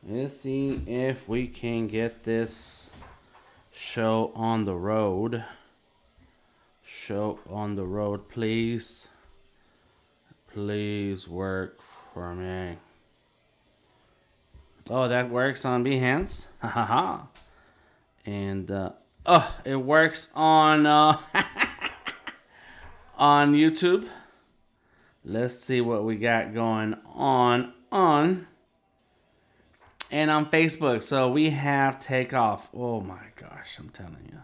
Let's see if we can get this show on the road. Show on the road, please. Please work for me. Oh, that works on Behance. Haha. And oh, it works on on YouTube. Let's see what we got going on and on Facebook. So we have takeoff. Oh my gosh, I'm telling you,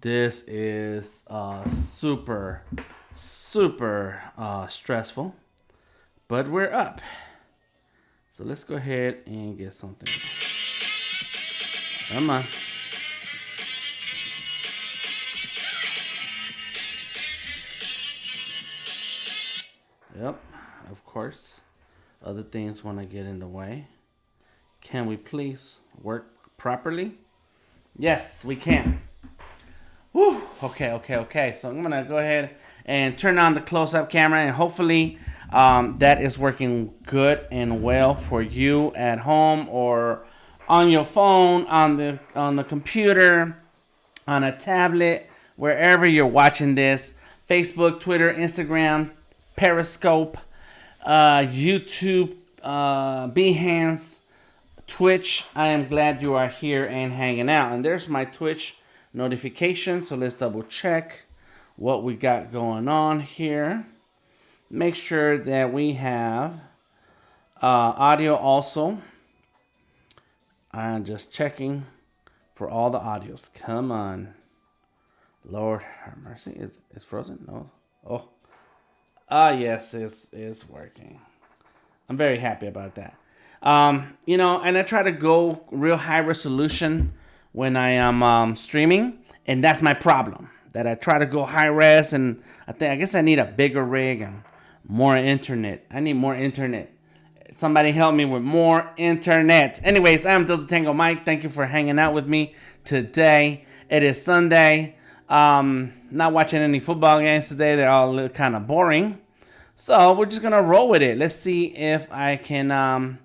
this is super stressful, but we're up. So let's go ahead and get something. Come on. Yep, of course. Other things want to get in the way. Can we please work properly? Yes, we can. Woo! Okay. So I'm gonna go ahead and turn on the close-up camera, and hopefully that is working good and well for you at home or on your phone, on the computer, on a tablet, wherever you're watching this. Facebook, Twitter, Instagram, Periscope, YouTube, Behance, Twitch. I am glad you are here and hanging out. And there's my Twitch notification. So let's double check what we got going on here. Make sure that we have audio also. I'm just checking for all the audios. Come on. Lord have mercy. Is frozen? No. Oh. Yes, it's working. I'm very happy about that. You know, and I try to go real high resolution when I am streaming, and that's my problem. That I try to go high res, and I guess I need a bigger rig and more internet. I need more internet. Somebody help me with more internet. Anyways, I'm Delta Tango Mike. Thank you for hanging out with me today. It is Sunday. Not watching any football games today. They're all kind of boring. So we're just going to roll with it. Let's see if I can...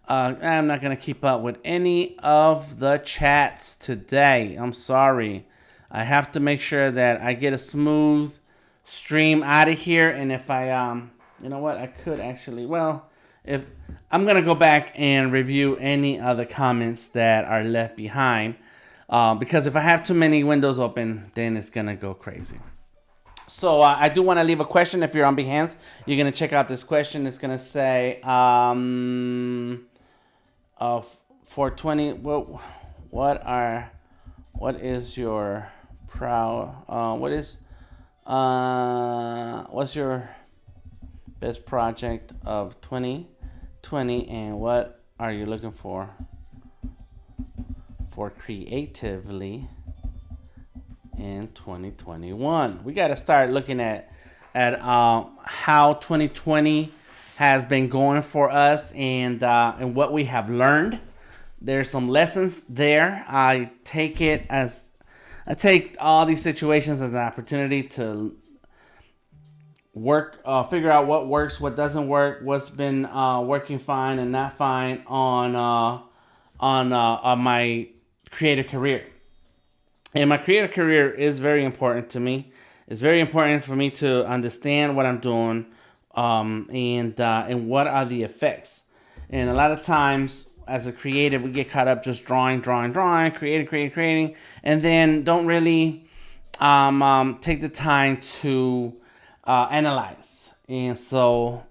I'm not going to keep up with any of the chats today. I'm sorry. I have to make sure that I get a smooth stream out of here. And if I... you know what? I could actually... Well, if I'm going to go back and review any of the comments that are left behind. Because if I have too many windows open, then it's going to go crazy. So I do want to leave a question. If you're on Behance, you're going to check out this question. It's going to say, 420, what is your what's your best project of 2020 and what are you looking for creatively in 2021? We got to start looking at how 2020 has been going for us and what we have learned. There's some lessons there. I take all these situations as an opportunity to work, figure out what works, what doesn't work, what's been working fine and not fine on my creative career. And my creative career is very important to me. It's very important for me to understand what I'm doing and what are the effects. And a lot of times as a creative, we get caught up just drawing, creating, and then don't really take the time to analyze. And so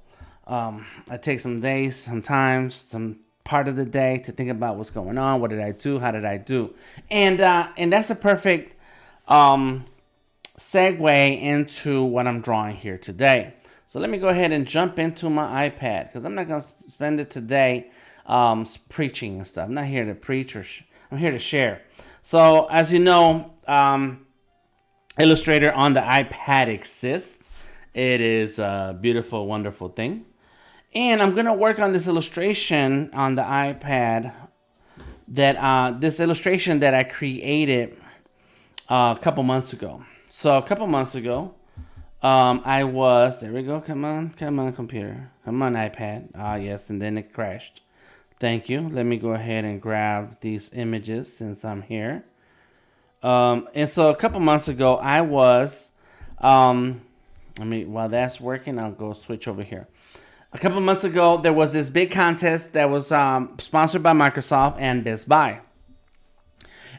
I take some days, sometimes some part of the day to think about what's going on. What did I do? How did I do? And that's a perfect segue into what I'm drawing here today. So let me go ahead and jump into my iPad because I'm not going to spend it today preaching and stuff. I'm not here to preach I'm here to share. So as you know, Illustrator on the iPad exists. It is a beautiful, wonderful thing. And I'm going to work on this illustration on the iPad this illustration that I created a couple months ago. So a couple months ago, there we go. Come on, computer. Come on, iPad. Yes, and then it crashed. Thank you. Let me go ahead and grab these images since I'm here. And so a couple months ago, I was, while that's working, I'll go switch over here. A couple months ago, there was this big contest that was sponsored by Microsoft and Best Buy.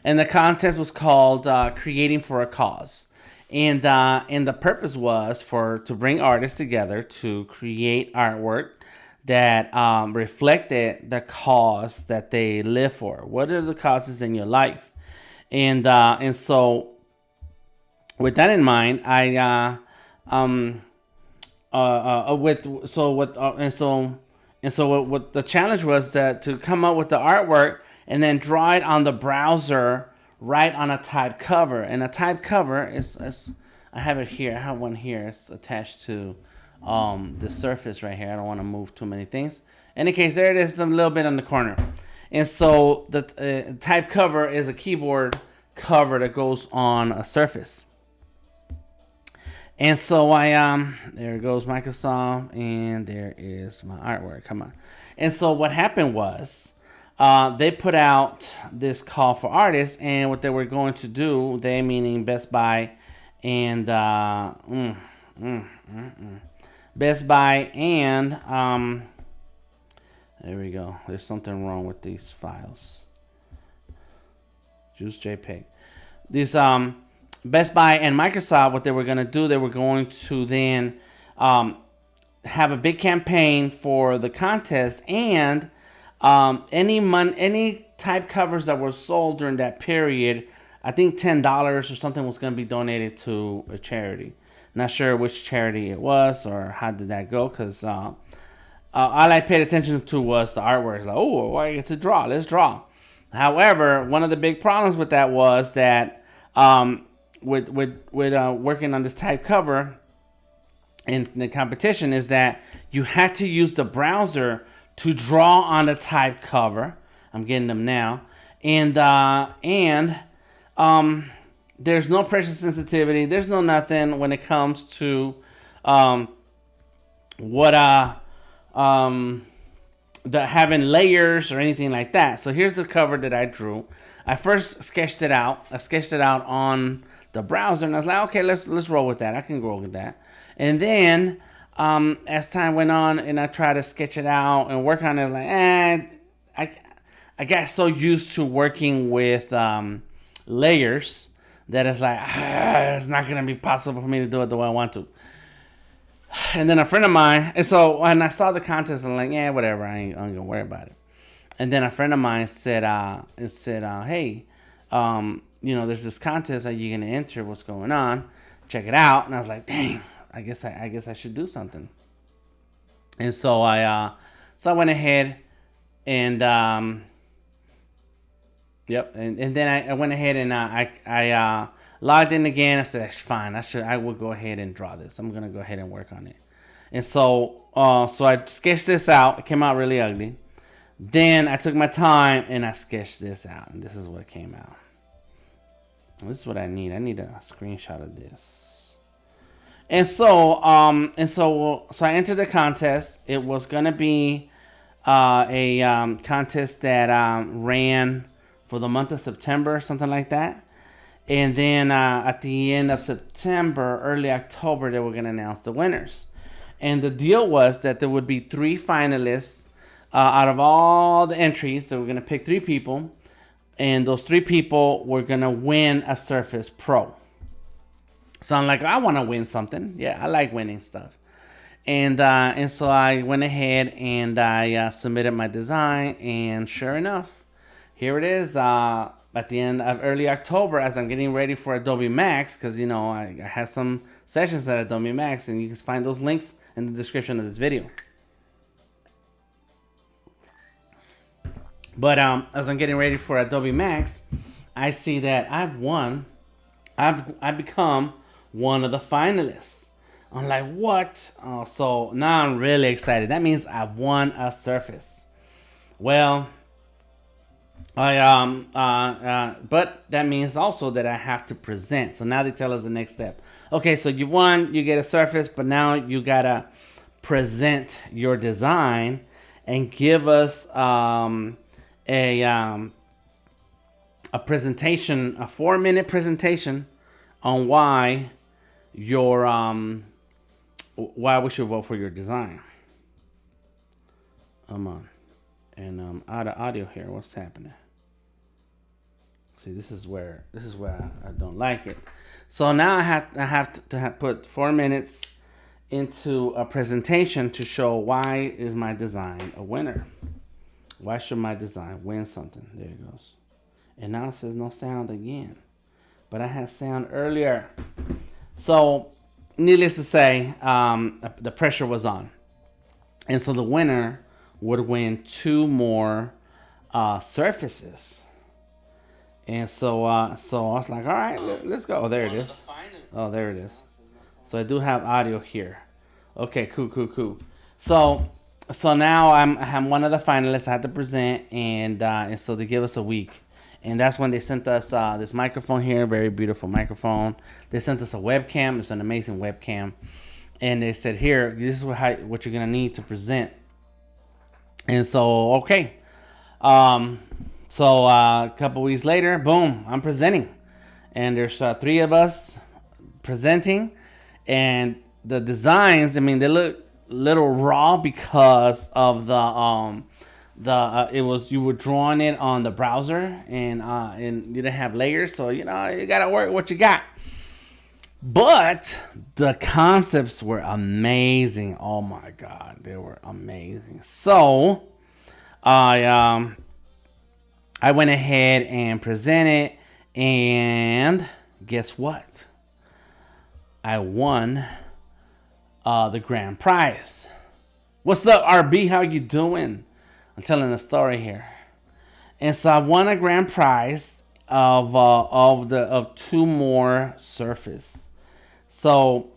And the contest was called Creating for a Cause. And the purpose was to bring artists together to create artwork that reflected the cause that they live for. What are the causes in your life? And so with that in mind, what the challenge was to come up with the artwork and then draw it on the browser right on a type cover. And a type cover is I have it here. I have one here. It's attached to the surface right here. I don't want to move too many things. In any case, there it is, a little bit on the corner. And so the type cover is a keyboard cover that goes on a surface. And so there goes Microsoft, and there is my artwork. Come on. And so what happened was they put out this call for artists, and what they were going to do, they meaning Best Buy and Best Buy and there we go. There's something wrong with these files. Juice JPEG. These Best Buy and Microsoft, what they were going to do, they were going to then have a big campaign for the contest, and any type covers that were sold during that period, I think $10 or something was going to be donated to a charity. Not sure which charity it was or how did that go, because all I paid attention to was the artwork. It's like, oh, well, I get to draw. Let's draw. However, one of the big problems with that was that with working on this type cover in the competition is that you had to use the browser to draw on the type cover. I'm getting them now, and there's no pressure sensitivity. There's no nothing when it comes to the having layers or anything like that. So here's the cover that I drew. I first sketched it out. I sketched it out on the browser, and I was like, okay, let's roll with that. I can roll with that. And then as time went on, and I tried to sketch it out and work on it, like, I got so used to working with layers that it's like, it's not gonna be possible for me to do it the way I want to. And then a friend of mine, and so when I saw the contest, I'm like, yeah, whatever, I'm gonna worry about it. And then a friend of mine said, hey, there's this contest that you're gonna enter. What's going on? Check it out. And I was like, dang, I guess I should do something. And so I went ahead and and then I went ahead and I logged in again. I said, fine, I will go ahead and draw this. I'm gonna go ahead and work on it. And so I sketched this out. It came out really ugly. Then I took my time and I sketched this out, and this is what came out. This is what I need. I need a screenshot of this. And so I entered the contest. It was gonna be a contest that ran for the month of September, something like that. And then at the end of September, early October, they were gonna announce the winners. And the deal was that there would be 3 finalists out of all the entries. They were gonna pick 3 people, and those 3 people were gonna win a Surface Pro. So I'm like, I want to win something. Yeah, I like winning stuff. And so I went ahead and I submitted my design, and sure enough, here it is. At the end of early October, as I'm getting ready for Adobe Max, because I had some sessions at Adobe Max, and you can find those links in the description of this video. But as I'm getting ready for Adobe Max, I see that I've become one of the finalists. I'm like, what? Oh, so now I'm really excited. That means I've won a Surface. Well, but that means also that I have to present. So now they tell us the next step. Okay, so you won, you get a Surface, but now you gotta present your design. and give us a presentation, a 4-minute presentation on why why we should vote for your design. Come on. And out of audio here, what's happening? See, this is where I don't like it. So now I have to put 4 minutes into a presentation to show why is my design a winner. Why should my design win something? There it goes. And now it says no sound again, but I had sound earlier. So needless to say, the pressure was on, and so the winner would win 2 more surfaces. And so I was like, all right, let's go. Oh, there it is. Oh, there it is. So I do have audio here. Okay, cool. So now I'm one of the finalists. I had to present, and so they give us a week. And that's when they sent us this microphone here, very beautiful microphone. They sent us a webcam. It's an amazing webcam. And they said, here, this is what you're going to need to present. And so, okay. So a couple weeks later, boom, I'm presenting. And there's 3 of us presenting. And the designs, I mean, they look a little raw because of you were drawing it on the browser, and you didn't have layers, so you gotta work what you got. But the concepts were amazing. Oh my god, they were amazing. So I went ahead and presented, and guess what? I won the grand prize. What's up, RB? How you doing? I'm telling a story here. And so I won a grand prize of 2 more Surface. So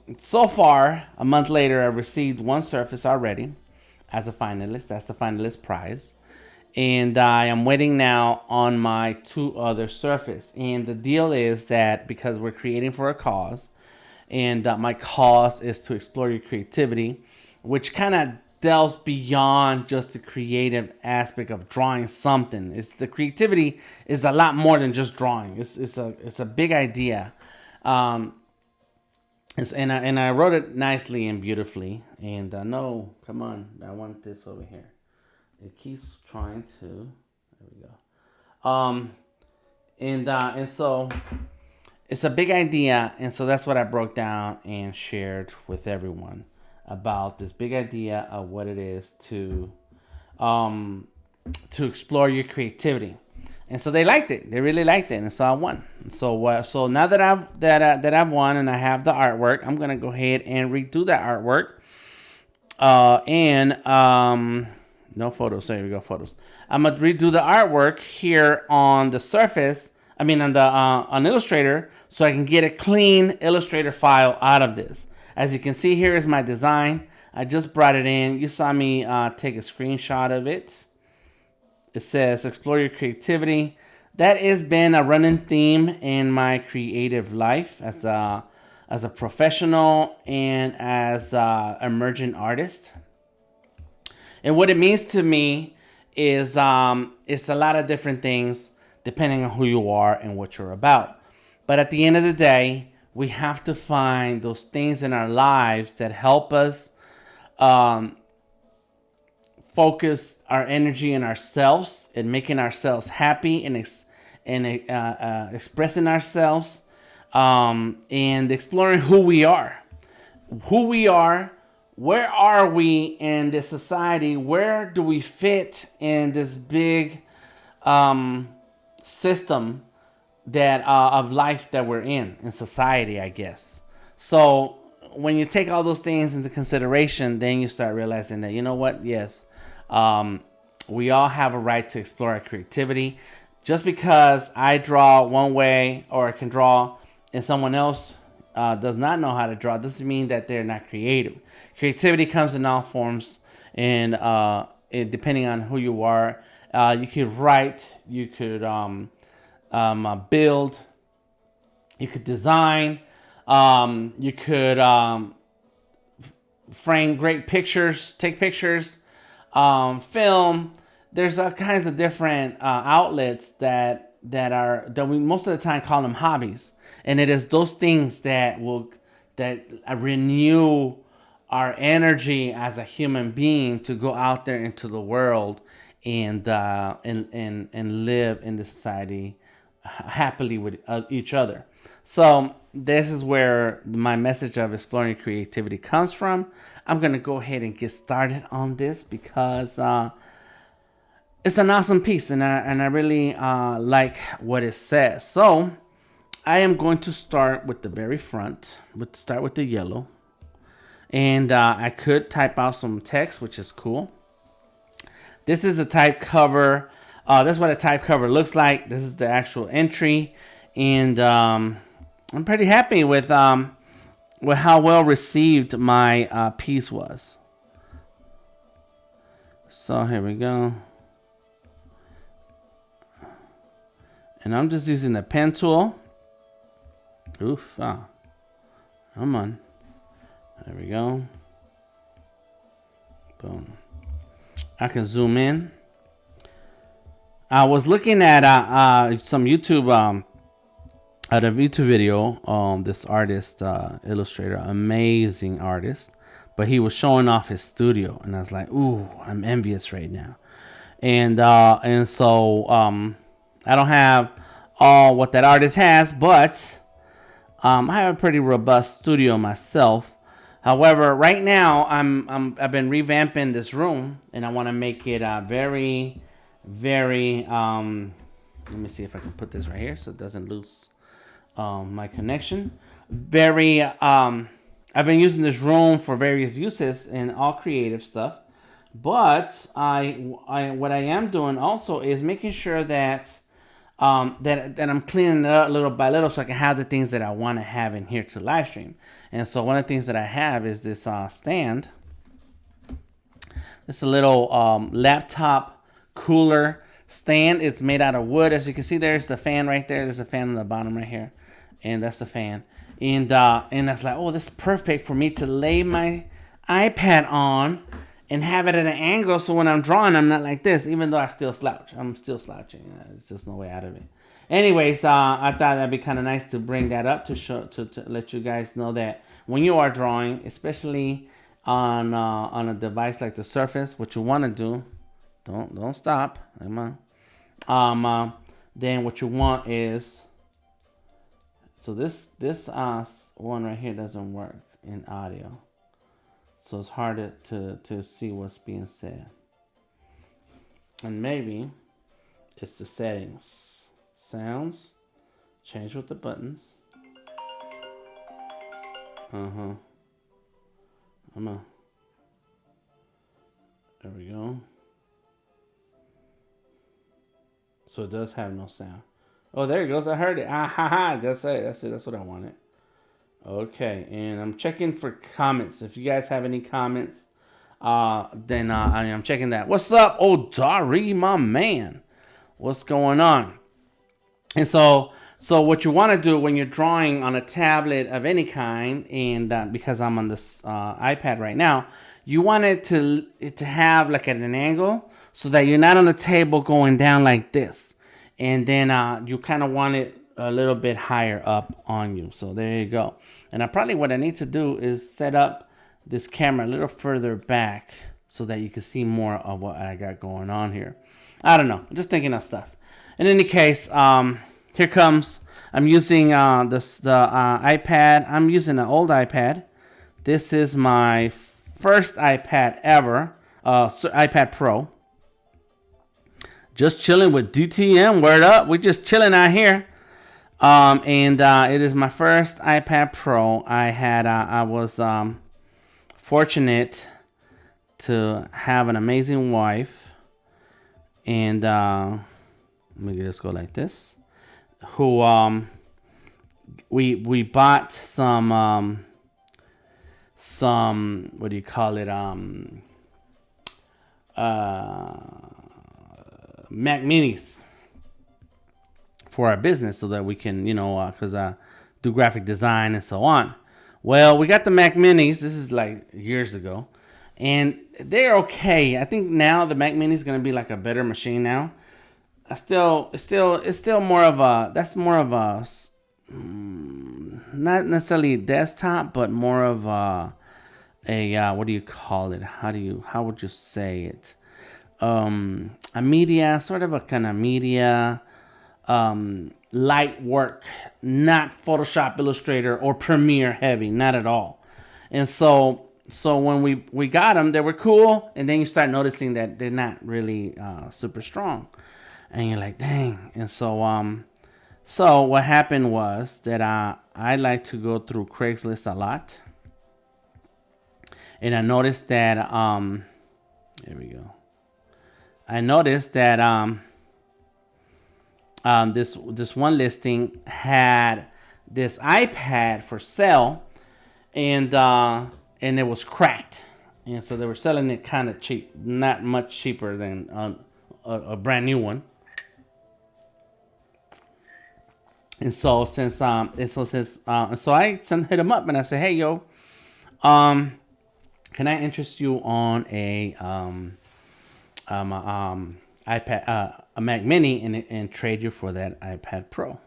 far, a month later, I received 1 Surface already as a finalist. That's the finalist prize. And I am waiting now on my 2 other Surface. And the deal is that because we're creating for a cause, and my cause is to explore your creativity, which kind of delves beyond just the creative aspect of drawing something. It's the creativity is a lot more than just drawing. It's a big idea, and I wrote it nicely and beautifully. And no, come on, I want this over here. It keeps trying to. There we go. And so it's a big idea, and so that's what I broke down and shared with everyone about this big idea of what it is to explore your creativity. And so they liked it. They really liked it, and so I won. So now that I've won and I have the artwork, I'm gonna go ahead and redo that artwork. No photos. There we go, photos. I'm gonna redo the artwork here on the Surface. I mean on Illustrator, so I can get a clean Illustrator file out of this. As you can see, here is my design. I just brought it in. You saw me take a screenshot of it. It says, explore your creativity. That has been a running theme in my creative life as a professional and as an emerging artist. And what it means to me is it's a lot of different things depending on who you are and what you're about. But at the end of the day, we have to find those things in our lives that help us focus our energy in ourselves and making ourselves happy and expressing ourselves and exploring who we are. Where are we in this society? Where do we fit in this big system that of life that we're in society, I guess. So when you take all those things into consideration, then you start realizing that, you know what? Yes, we all have a right to explore our creativity. Just because I draw one way or I can draw and someone else does not know how to draw doesn't mean that they're not creative. Creativity comes in all forms, and depending on who you are, you could write, you could build, you could design, you could frame great pictures, take pictures, film. There's all kinds of different outlets that we most of the time call them hobbies, and it is those things that renew our energy as a human being to go out there into the world and live in the society happily with each other. So this is where my message of exploring creativity comes from. I'm gonna go ahead and get started on this because it's an awesome piece, and I really like what it says. So I am going to start with the very front. Let's start with the yellow, and I could type out some text, which is cool. This is a type cover. That's what a type cover looks like. This is the actual entry, and I'm pretty happy with how well received my piece was. So here we go. And I'm just using the pen tool. Oof. Come on. There we go. Boom. I can zoom in. I was looking at some YouTube, at a YouTube video. This artist, Illustrator, amazing artist, but he was showing off his studio, and I was like, "Ooh, I'm envious right now." And so I don't have all what that artist has, but I have a pretty robust studio myself. However, right now I've been revamping this room, and I want to make it very, very. Let me see if I can put this right here so it doesn't lose my connection. Very. I've been using this room for various uses and all creative stuff, but what I am doing also is making sure that that I'm cleaning it up little by little so I can have the things that I want to have in here to live stream. And so one of the things that I have is this stand. It's a little laptop cooler stand. It's made out of wood. As you can see, there's the fan right there. There's a fan on the bottom right here, and that's the fan. And that's like, oh, this is perfect for me to lay my iPad on and have it at an angle, so when I'm drawing, I'm not like this, even though I still slouch. I'm still slouching. There's just no way out of it. Anyways, I thought that'd be kind of nice to bring that up to let you guys know that when you are drawing, especially on a device like the Surface, what you want to do, don't stop. Come on. Then what you want is, so this one right here doesn't work in audio. So it's harder to see what's being said. And maybe it's the settings. Sounds. Change with the buttons. Come on. There we go. So it does have no sound. Oh, there it goes. I heard it. That's it. That's what I wanted. Okay, and I'm checking for comments. If you guys have any comments, then I'm checking that. What's up, old Dari, my man? What's going on? And so what you want to do when you're drawing on a tablet of any kind, and because I'm on this iPad right now, you want it to have like at an angle so that you're not on the table going down like this, and then you kind of want it a little bit higher up on you. So there you go. And what I need to do is set up this camera a little further back so that you can see more of what I got going on here. I don't know. I'm just thinking of stuff. In any case, here comes. I'm using the iPad. I'm using an old iPad. This is my first iPad ever, iPad Pro. Just chilling with DTM. Word up. We're just chilling out here. And it is my first iPad Pro. I was fortunate to have an amazing wife, and let me just go like this. Who we bought some what do you call it Mac Minis for our business so that we can, because I do graphic design and so on. Well, we got the Mac Minis. This is like years ago. and they're okay. I think now the Mac Mini is gonna be like a better machine now. It's still more of a, that's more of a, not necessarily desktop, but more of a what do you call it? How would you say it? A media, sort of a kind of media, light work, not Photoshop, Illustrator, or Premiere heavy, not at all. And so when we got them, they were cool, and then you start noticing that they're not really super strong, and you're like, dang. And so what happened was that I like to go through Craigslist a lot, and I noticed that there we go. I noticed that this one listing had this iPad for sale, and it was cracked, and so they were selling it kind of cheap, not much cheaper than a brand new one. And so since I hit him up and I said, hey yo, can I interest you on a iPad, a Mac Mini, and trade you for that iPad Pro?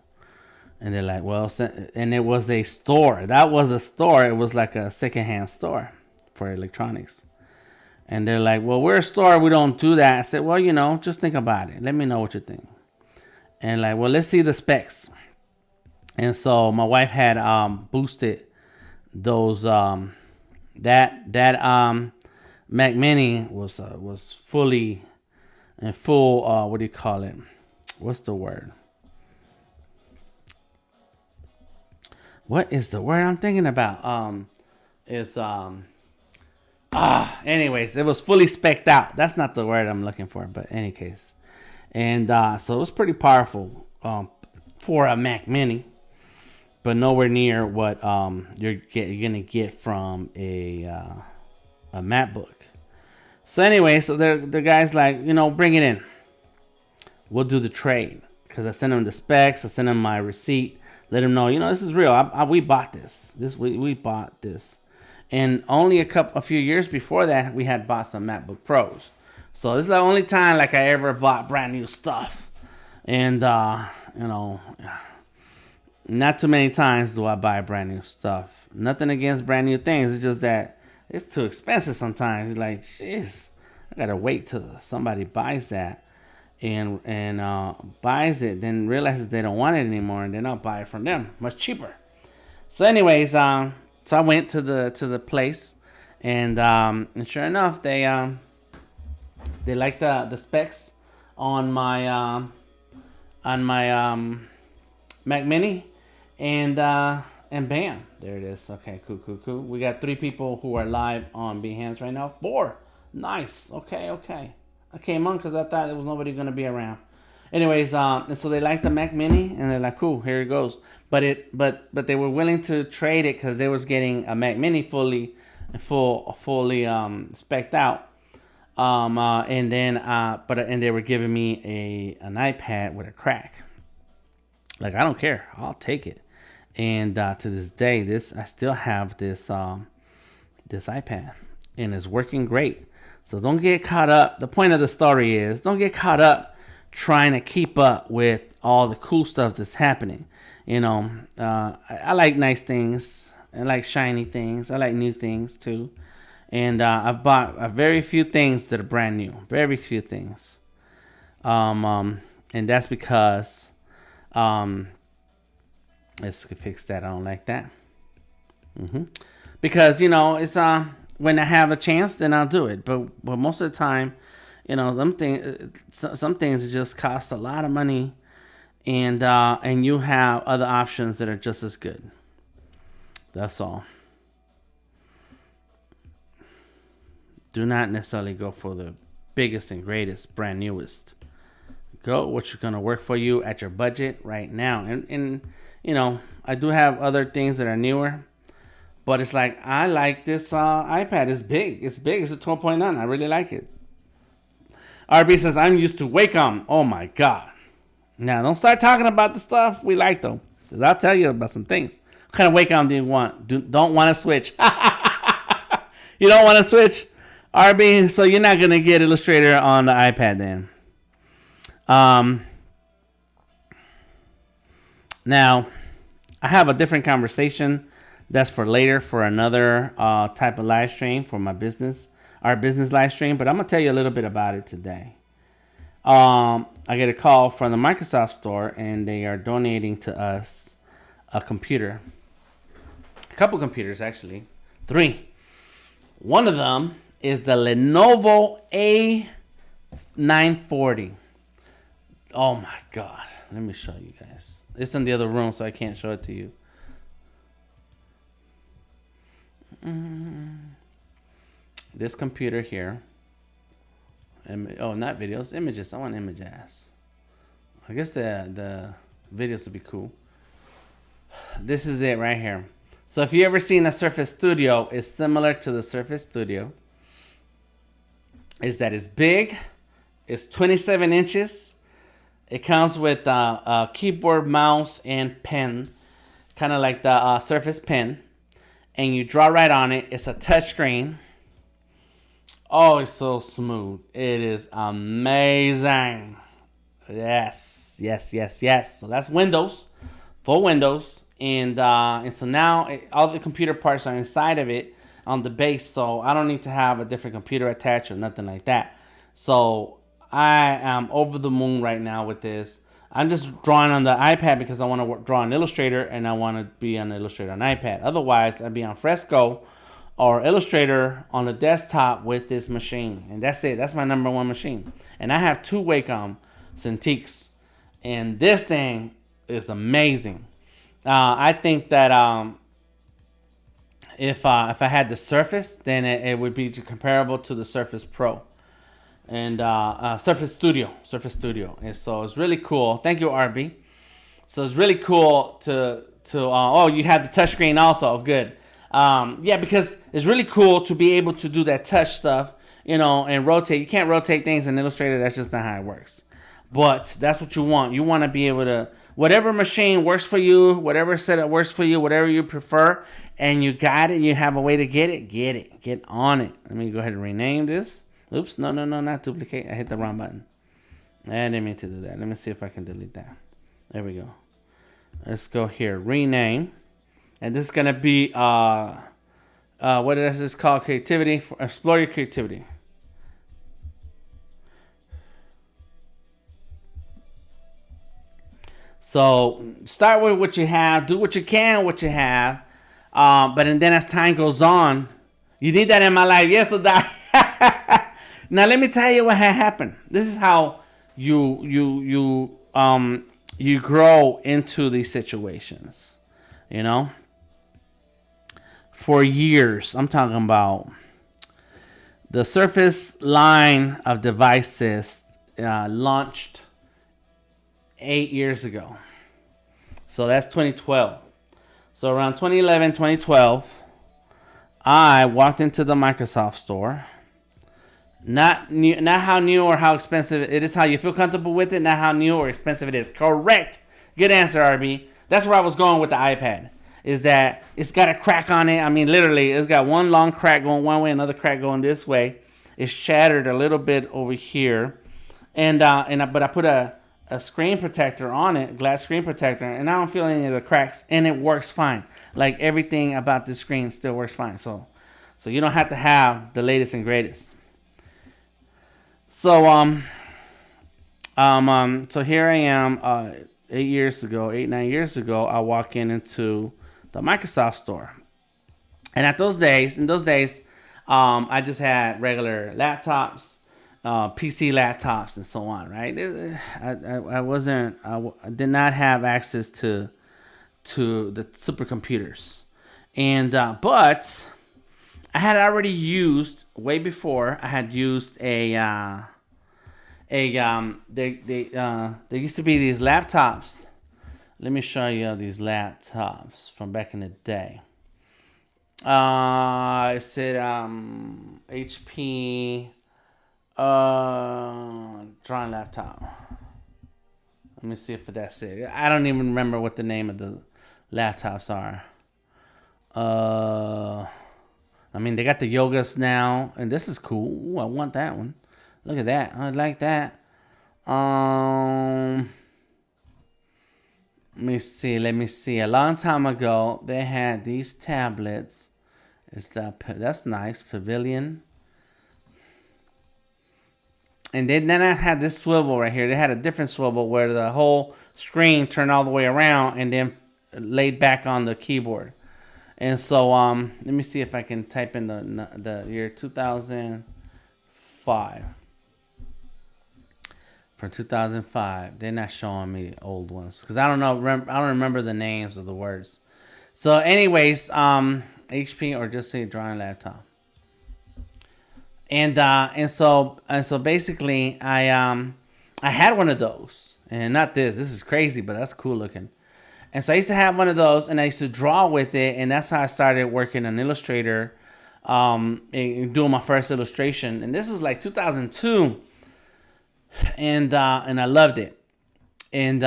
And they're like, well, and it was a store. That was a store. It was like a secondhand store for electronics. And they're like, well, we're a store. We don't do that. I said, well, just think about it. Let me know what you think. And like, well, let's see the specs. And so my wife had boosted those that Mac Mini was fully and full. What do you call it? What's the word? What is the word I'm thinking about? Anyways, it was fully spec'd out. That's not the word I'm looking for, but any case. And so it was pretty powerful for a Mac Mini, but nowhere near what you're gonna get from a MacBook. So anyway, so the guy's like, bring it in. We'll do the trade, because I sent him the specs. I sent him my receipt. Let him know, this is real. We bought this. We bought this, and only a few years before that, we had bought some MacBook Pros. So this is the only time like I ever bought brand new stuff, and not too many times do I buy brand new stuff. Nothing against brand new things. It's just that it's too expensive sometimes. It's like, jeez, I gotta wait till somebody buys that and buys it, then realizes they don't want it anymore, and then I'll buy it from them much cheaper. So anyways, so I went to the place, and sure enough, they liked the specs on my Mac Mini, and bam, there it is. Okay, cool. We got 3 people who are live on Behance right now. 4, nice. Okay. I came on because I thought there was nobody gonna be around. Anyways, and so they liked the Mac Mini, and they're like, cool, here it goes. But they were willing to trade it because they was getting a Mac Mini fully spec'd out. And they were giving me an iPad with a crack. Like, I don't care, I'll take it. And to this day, I still have this iPad, and it's working great. So don't get caught up. The point of the story is, don't get caught up trying to keep up with all the cool stuff that's happening. I like nice things. I like shiny things. I like new things too. And I've bought very few things that are brand new. Very few things. And that's because let's fix that. I don't like that. Because it's when I have a chance, then I'll do it. But most of the time, some things just cost a lot of money, and you have other options that are just as good. That's all. Do not necessarily go for the biggest and greatest, brand newest. Go what's going to work for you at your budget right now. And I do have other things that are newer, but it's like, I like this iPad. It's big. It's a 12.9. I really like it. RB says, I'm used to Wacom. Oh my God. Now, don't start talking about the stuff we like, though, because I'll tell you about some things. What kind of Wacom do you want? Don't want to switch. You don't want to switch? RB, so you're not gonna get Illustrator on the iPad then. Now, I have a different conversation that's for later for another type of live stream for my business, our business live stream. But I'm gonna tell you a little bit about it today. I get a call from the Microsoft store, and they are donating to us a computer, a couple computers actually, 3. One of them is the Lenovo A940. Oh my God! Let me show you guys. It's in the other room, so I can't show it to you. This computer here. Oh, not videos, images. I want images. I guess the videos would be cool. This is it right here. So if you ever seen a Surface Studio, it's similar to the Surface Studio. Is that it's big, it's 27 inches. It comes with a keyboard, mouse, and pen, kind of like the Surface Pen. And you draw right on it. It's a touchscreen. Oh, it's so smooth. It is amazing. Yes. So that's Windows, full Windows. And so now all the computer parts are inside of it on the base. So I don't need to have a different computer attached or nothing like that. So I am over the moon right now with this. I'm just drawing on the iPad because I want to draw on Illustrator, and I want to be on Illustrator on iPad. Otherwise, I'd be on Fresco or Illustrator on the desktop with this machine. And that's it. That's my number one machine. And I have 2 Wacom Cintiqs. And this thing is amazing. I think that if I had the Surface, then it would be comparable to the Surface Pro. And Surface Studio. And so it's really cool. Thank you, RB. So it's really cool to oh, you have the touchscreen also. Good. Yeah, because it's really cool to be able to do that touch stuff, and rotate. You can't rotate things in Illustrator. That's just not how it works. But that's what you want. You want to be able to, whatever machine works for you, whatever setup works for you, whatever you prefer, and you got it, you have a way to get it. Get on it. Let me go ahead and rename this. Oops, no, not duplicate. I hit the wrong button. I didn't mean to do that. Let me see if I can delete that. There we go. Let's go here. Rename. And this is going to be, what is this called? Creativity. Explore your creativity. So start with what you have. Do what you can, what you have. But then as time goes on, you need that in my life. Yes, Doc. Now let me tell you what had happened. This is how you grow into these situations. For years, I'm talking about the Surface line of devices launched 8 years ago. So that's 2012. So around 2011, 2012, I walked into the Microsoft store. Not how new or how expensive it is, how you feel comfortable with it, not how new or expensive it is. Correct. Good answer, RB. That's where I was going with the iPad. Is that it's got a crack on it. I mean, literally, it's got one long crack going one way, another crack going this way. It's shattered a little bit over here, but I put a screen protector on it, glass screen protector, and I don't feel any of the cracks, and it works fine. Like everything about this screen still works fine. So you don't have to have the latest and greatest. So so here I am 9 years ago, I walk into the Microsoft store. And in those days, I just had regular laptops, PC laptops, and so on, right? I did not have access to the supercomputers. And, but I had already used, way before, I had used there used to be these laptops. Let me show you these laptops from back in the day. I said HP drawing laptop. Let me see if that's it. I don't even remember what the name of the laptops are. I mean, they got the yogas now, and this is cool. Ooh, I want that one. Look at that. I like that. Let me see. A long time ago, they had these tablets. That's nice. Pavilion. And then I had this swivel right here. They had a different swivel where the whole screen turned all the way around and then laid back on the keyboard. And so let me see if I can type in the year 2005. For 2005, they're not showing me old ones because I don't know. I don't remember the names of the words. So, anyways, HP or just say drawing laptop. And so basically, I had one of those, and not this. This is crazy, but that's cool looking. And so I used to have one of those, and I used to draw with it, and that's how I started working on Illustrator, and doing my first illustration. And this was like 2002, and I loved it. And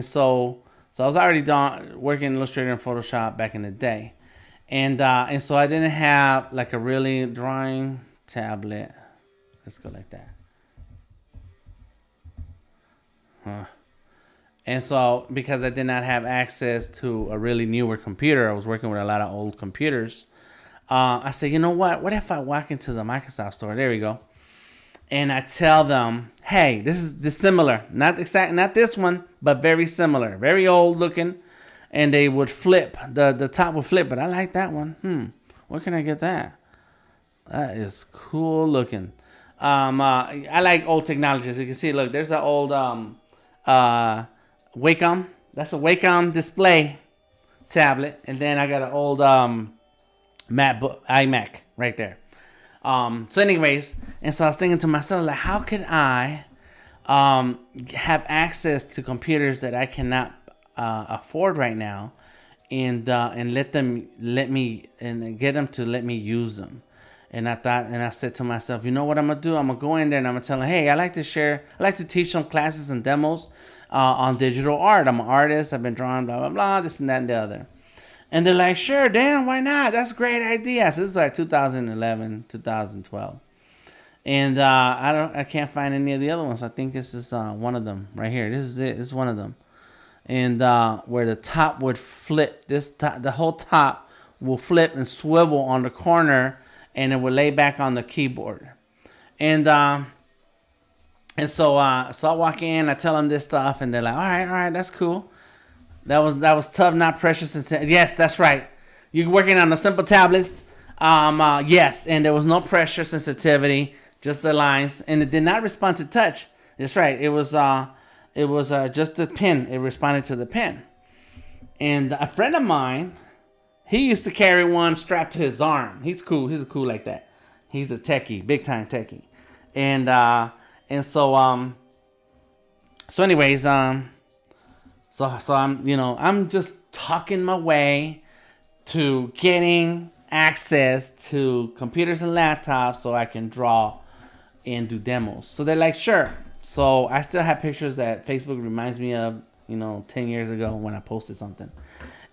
so I was already working in Illustrator and Photoshop back in the day, and so I didn't have like a really drawing tablet. Let's go like that. And so, because I did not have access to a really newer computer, I was working with a lot of old computers. I said, you know what? What if I walk into the Microsoft store? There we go. And I tell them, hey, this is dissimilar. Not this one, but very similar. Very old looking. And they would flip. The top would flip, but I like that one. Where can I get that? That is cool looking. I like old technology. As you can see, look, there's an old Wacom. That's a Wacom display tablet. And then I got an old iMac right there. So anyways, and so I was thinking to myself, like, how could I have access to computers that I cannot afford right now, and get them to let me use them. And I said to myself, you know what I'm gonna do? I'm gonna go in there and I'm gonna tell them, hey, I like to teach some classes and demos on digital art. I'm an artist. I've been drawing, blah blah blah, this and that and the other. And they're like, sure, Dan, why not? That's a great idea. So this is like 2011, 2012. And I can't find any of the other ones. I think this is one of them right here. This is it. This is one of them. And where the top would flip, the whole top will flip and swivel on the corner, and it will lay back on the keyboard. And so I walk in, I tell them this stuff, and they're like, all right, that's cool. That was tough, not precious. Yes, that's right. You're working on the simple tablets. Yes, and there was no pressure sensitivity, just the lines, and it did not respond to touch. That's right. It was just the pen. It responded to the pen. And a friend of mine, he used to carry one strapped to his arm. He's cool. He's cool like that. He's a techie, big time techie. And so anyways, So I'm just talking my way to getting access to computers and laptops so I can draw and do demos. So they're like, sure. So I still have pictures that Facebook reminds me of, 10 years ago when I posted something.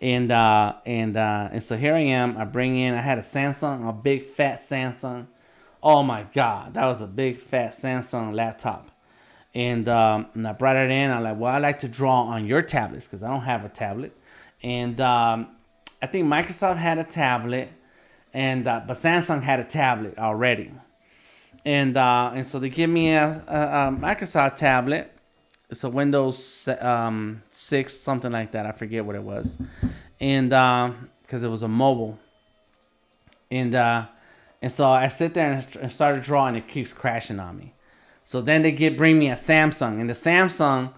And so here I am. I had a Samsung, a big fat Samsung. Oh my God, that was a big fat Samsung laptop. And I brought it in. I'm like, well, I like to draw on your tablets because I don't have a tablet. And I think Microsoft had a tablet, but Samsung had a tablet already. And so they give me a Microsoft tablet. It's a Windows 6, something like that. I forget what it was. And because it was a mobile. And so I sit there and started drawing. It keeps crashing on me. So then they bring me a Samsung, and the Samsung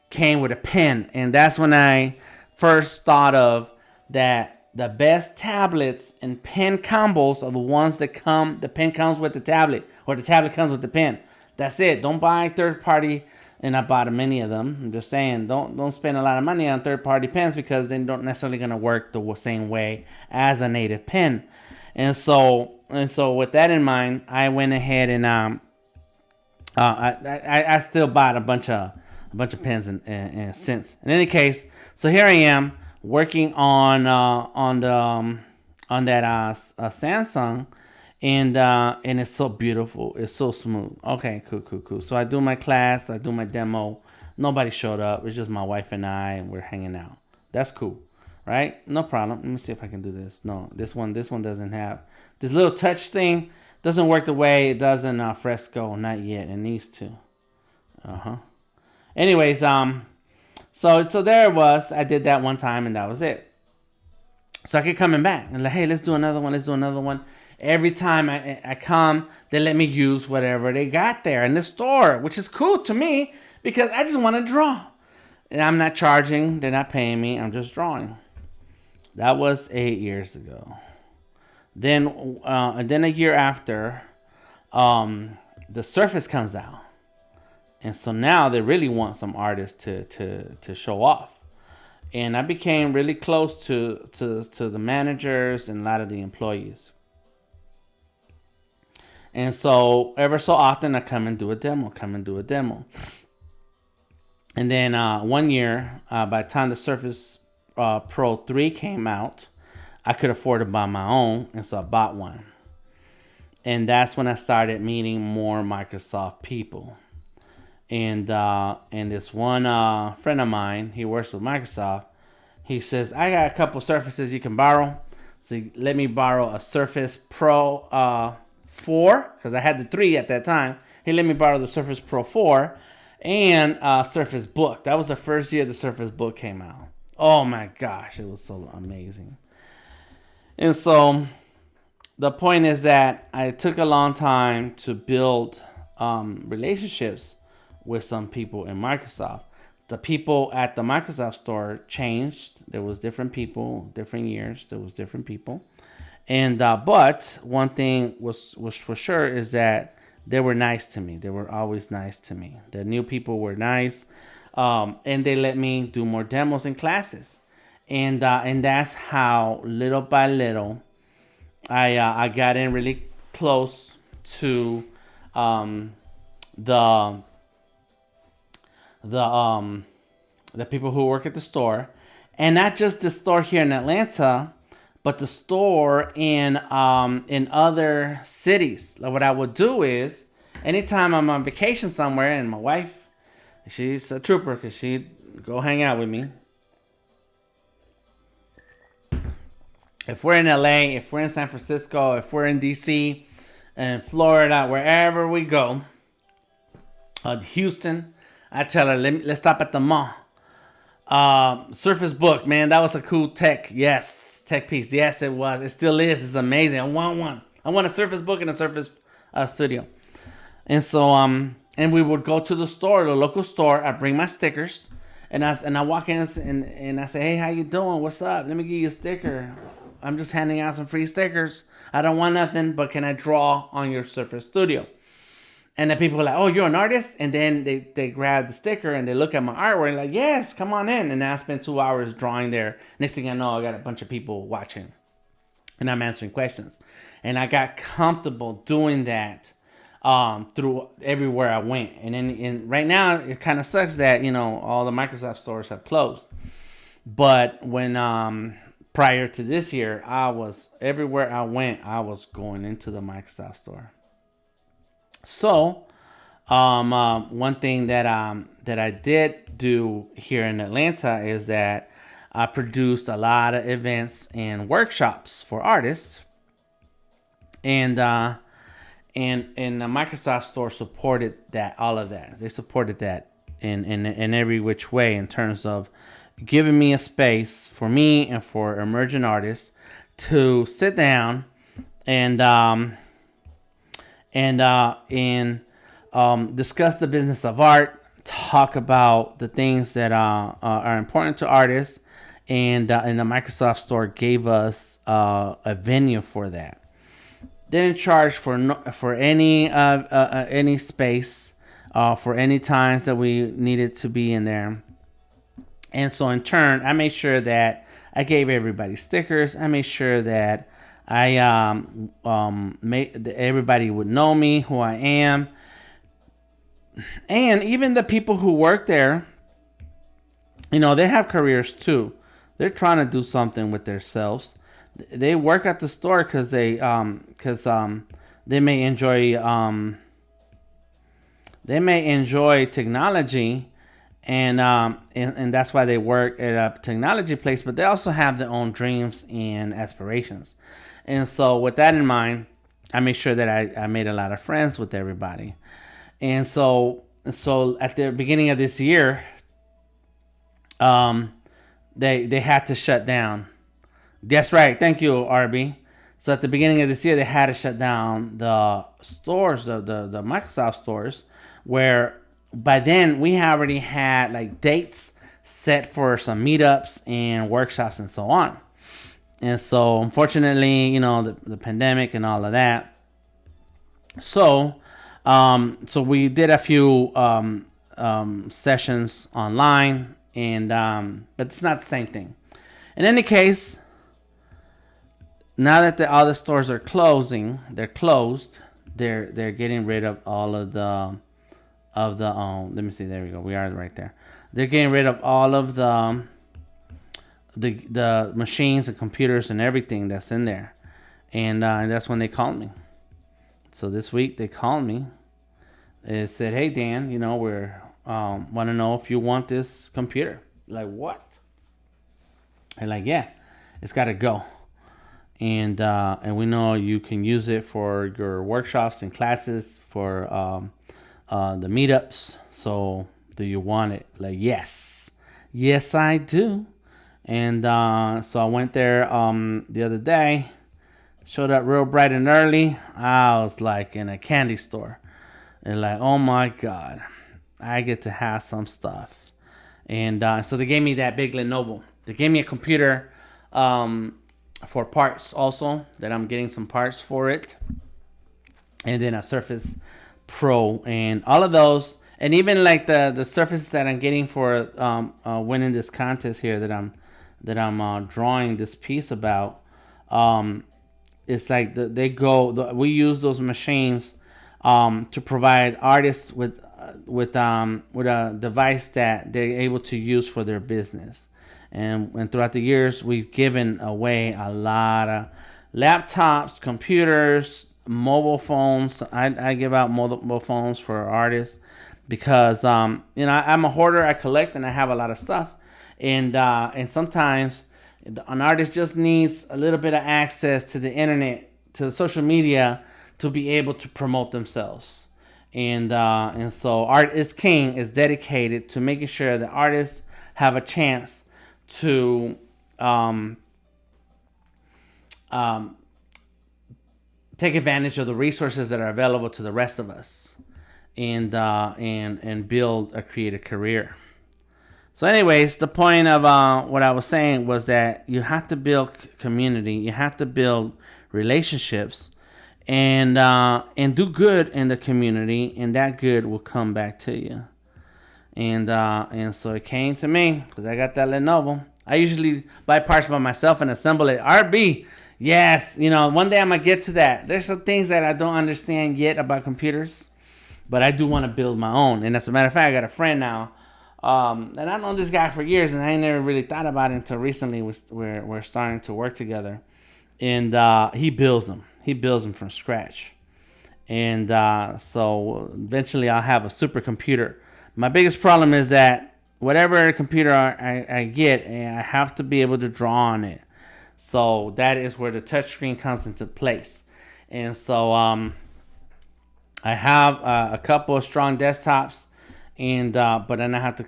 came with a pen, and that's when I first thought of that the best tablets and pen combos are the ones that the pen comes with the tablet, or the tablet comes with the pen. That's it. Don't buy third party, and I bought many of them. I'm just saying, don't spend a lot of money on third party pens because they don't necessarily gonna work the same way as a native pen. And so with that in mind, I went ahead and I still bought a bunch of pens and since. In any case, so here I am working on Samsung, and it's so beautiful. It's so smooth. Okay, cool. So I do my class, I do my demo. Nobody showed up. It's just my wife and I, and we're hanging out. That's cool, right? No problem. Let me see if I can do this. No, this one doesn't have this little touch thing. Doesn't work the way it does in Fresco. Not yet. It needs to. Anyways, so there it was. I did that one time, and that was it. So I keep coming back and like, hey, let's do another one. Every time I come, they let me use whatever they got there in the store, which is cool to me because I just want to draw. And I'm not charging. They're not paying me. I'm just drawing. That was 8 years ago. Then a year after, the Surface comes out. And so now they really want some artists to show off. And I became really close to the managers and a lot of the employees. And so ever so often I come and do a demo. And then 1 year, by the time the Surface Pro 3 came out, I could afford to buy my own. And so I bought one. And that's when I started meeting more Microsoft people. And this one friend of mine, he works with Microsoft. He says, I got a couple Surfaces you can borrow. So he let me borrow a Surface Pro 4, because I had the 3 at that time. He let me borrow the Surface Pro 4 and Surface Book. That was the first year the Surface Book came out. Oh my gosh, it was so amazing. And so the point is that I took a long time to build relationships with some people in Microsoft. The people at the Microsoft store changed. There was different people, different years. There was different people. And but one thing was for sure is that they were nice to me. They were always nice to me. The new people were nice. And they let me do more demos and classes. And that's how little by little I got in really close to the people who work at the store, and not just the store here in Atlanta, but the store in other cities. Like what I would do is, anytime I'm on vacation somewhere, and my wife, she's a trooper because she'd go hang out with me. If we're in LA, if we're in San Francisco, if we're in DC, and Florida, wherever we go, Houston, I tell her, let's stop at the mall. Surface Book, man, that was a cool tech piece. Yes, it was. It still is. It's amazing. I want one. I want a Surface Book and a Surface Studio. And so, and we would go to the store, the local store. I bring my stickers, and I walk in and I say, hey, how you doing? What's up? Let me give you a sticker. I'm just handing out some free stickers. I don't want nothing, but can I draw on your Surface Studio? And the people are like, oh, you're an artist? And then they grab the sticker and they look at my artwork and like, yes, come on in. And then I spent 2 hours drawing there. Next thing I know, I got a bunch of people watching. And I'm answering questions. And I got comfortable doing that through everywhere I went. And then right now, it kind of sucks that, all the Microsoft stores have closed. But when prior to this year, everywhere I went, I was going into the Microsoft store. So, one thing that I did do here in Atlanta is that I produced a lot of events and workshops for artists, and the Microsoft store supported all of that. They supported that in every which way in terms of giving me a space for me and for emerging artists to sit down and discuss the business of art, talk about the things that are important to artists, and the Microsoft store gave us a venue for that. Didn't charge for any space, for any times that we needed to be in there. And so in turn, I made sure that I gave everybody stickers. I made sure that I made everybody would know me, who I am. And even the people who work there, they have careers too. They're trying to do something with themselves. they work at the store because they may enjoy technology, and that's why they work at a technology place. But they also have their own dreams and aspirations. And so, with that in mind, I made sure that I made a lot of friends with everybody. And so at the beginning of this year, they had to shut down. That's right. Thank you, RB. So at the beginning of this year, they had to shut down the stores, the Microsoft stores, where by then we already had like dates set for some meetups and workshops and so on. And so unfortunately, the pandemic and all of that. So, so we did a few sessions online, and but it's not the same thing. In any case, now that all the stores are closing, they're closed. They're getting rid of all of the let me see. There we go. We are right there. They're getting rid of all of the machines and computers and everything that's in there, and that's when they called me. So this week they called me. They said, "Hey Dan, we're want to know if you want this computer." Like, what? And like, yeah, it's got to go. And we know you can use it for your workshops and classes, for the meetups. So do you want it? Like, yes, I do. And so I went there the other day. Showed up real bright and early. I was like in a candy store, and like, oh my god, I get to have some stuff. And so they gave me that big Lenovo. They gave me a computer for parts also, that I'm getting some parts for it, and then a Surface Pro, and all of those, and even like the Surfaces that I'm getting for winning this contest here that I'm drawing this piece about. It's like we use those machines to provide artists with a device that they're able to use for their business. And throughout the years, we've given away a lot of laptops, computers, mobile phones. I give out mobile phones for artists because I'm a hoarder. I collect and I have a lot of stuff, and sometimes an artist just needs a little bit of access to the internet, to the social media, to be able to promote themselves. And so Art is King is dedicated to making sure that artists have a chance to take advantage of the resources that are available to the rest of us, and build a creative career. So anyways, the point of what I was saying was that you have to build community, you have to build relationships, and do good in the community, and that good will come back to you. And so it came to me because I got that Lenovo. I usually buy parts by myself and assemble it. RB, yes, one day I'm gonna get to that. There's some things that I don't understand yet about computers, but I do want to build my own. And as a matter of fact, I got a friend now. And I know this guy for years, and I never really thought about it until recently. We're starting to work together, and he builds them. He builds them from scratch, and so eventually I'll have a supercomputer. My biggest problem is that whatever computer I get, I have to be able to draw on it. So that is where the touchscreen comes into place, and so I have a couple of strong desktops. And but then I have to,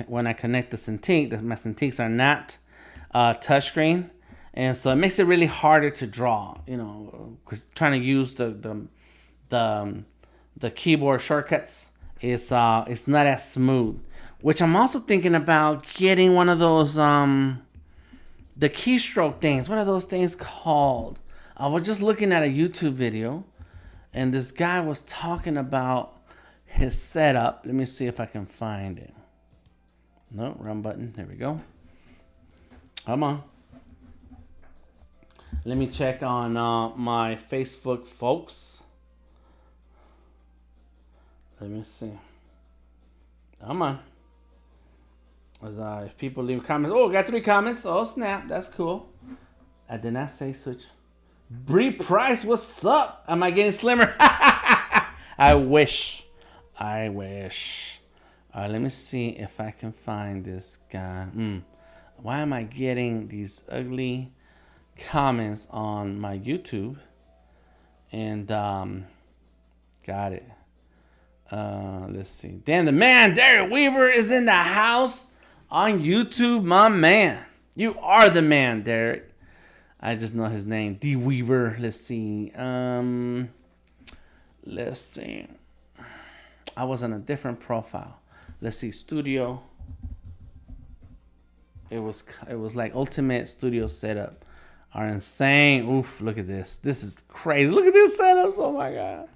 when I connect the Cintiq, my Cintiqs are not touchscreen, and so it makes it really harder to draw. Because trying to use the keyboard shortcuts is it's not as smooth. Which I'm also thinking about getting one of those the keystroke things. What are those things called? I was just looking at a YouTube video, and this guy was talking about his setup. Let me see if I can find it. No, wrong button. There we go. Come on. Let me check on my Facebook, folks. Let me see. Come on. If people leave comments. Oh, got 3 comments. Oh, snap. That's cool. I did not say switch. Bree Price, what's up? Am I getting slimmer? I wish. I wish. All right, let me see if I can find this guy. Why am I getting these ugly comments on my YouTube? And got it. Let's see. Damn, the man Derek Weaver is in the house on YouTube, my man. You are the man, Derek. I just know his name, D Weaver. Let's see. Let's see. I was on a different profile. Let's see. Studio. It was like ultimate studio setup. Are insane. Oof, look at this. This is crazy. Look at this setup. Oh my god.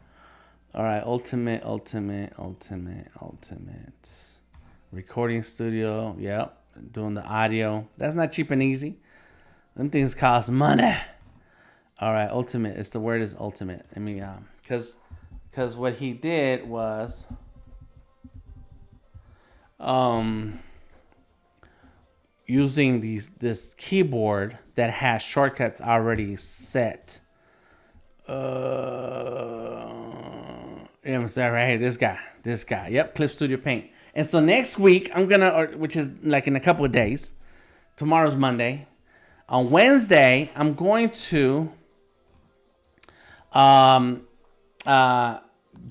All right, ultimate. Recording studio. Yep. Doing the audio. That's not cheap and easy. Them things cost money. All right, ultimate. It's the word is ultimate. I mean, because what he did was, using this keyboard that has shortcuts already set. I'm sorry, right here, this guy. Yep, Clip Studio Paint. And so next week I'm gonna, which is like in a couple of days. Tomorrow's Monday. On Wednesday, I'm going to draw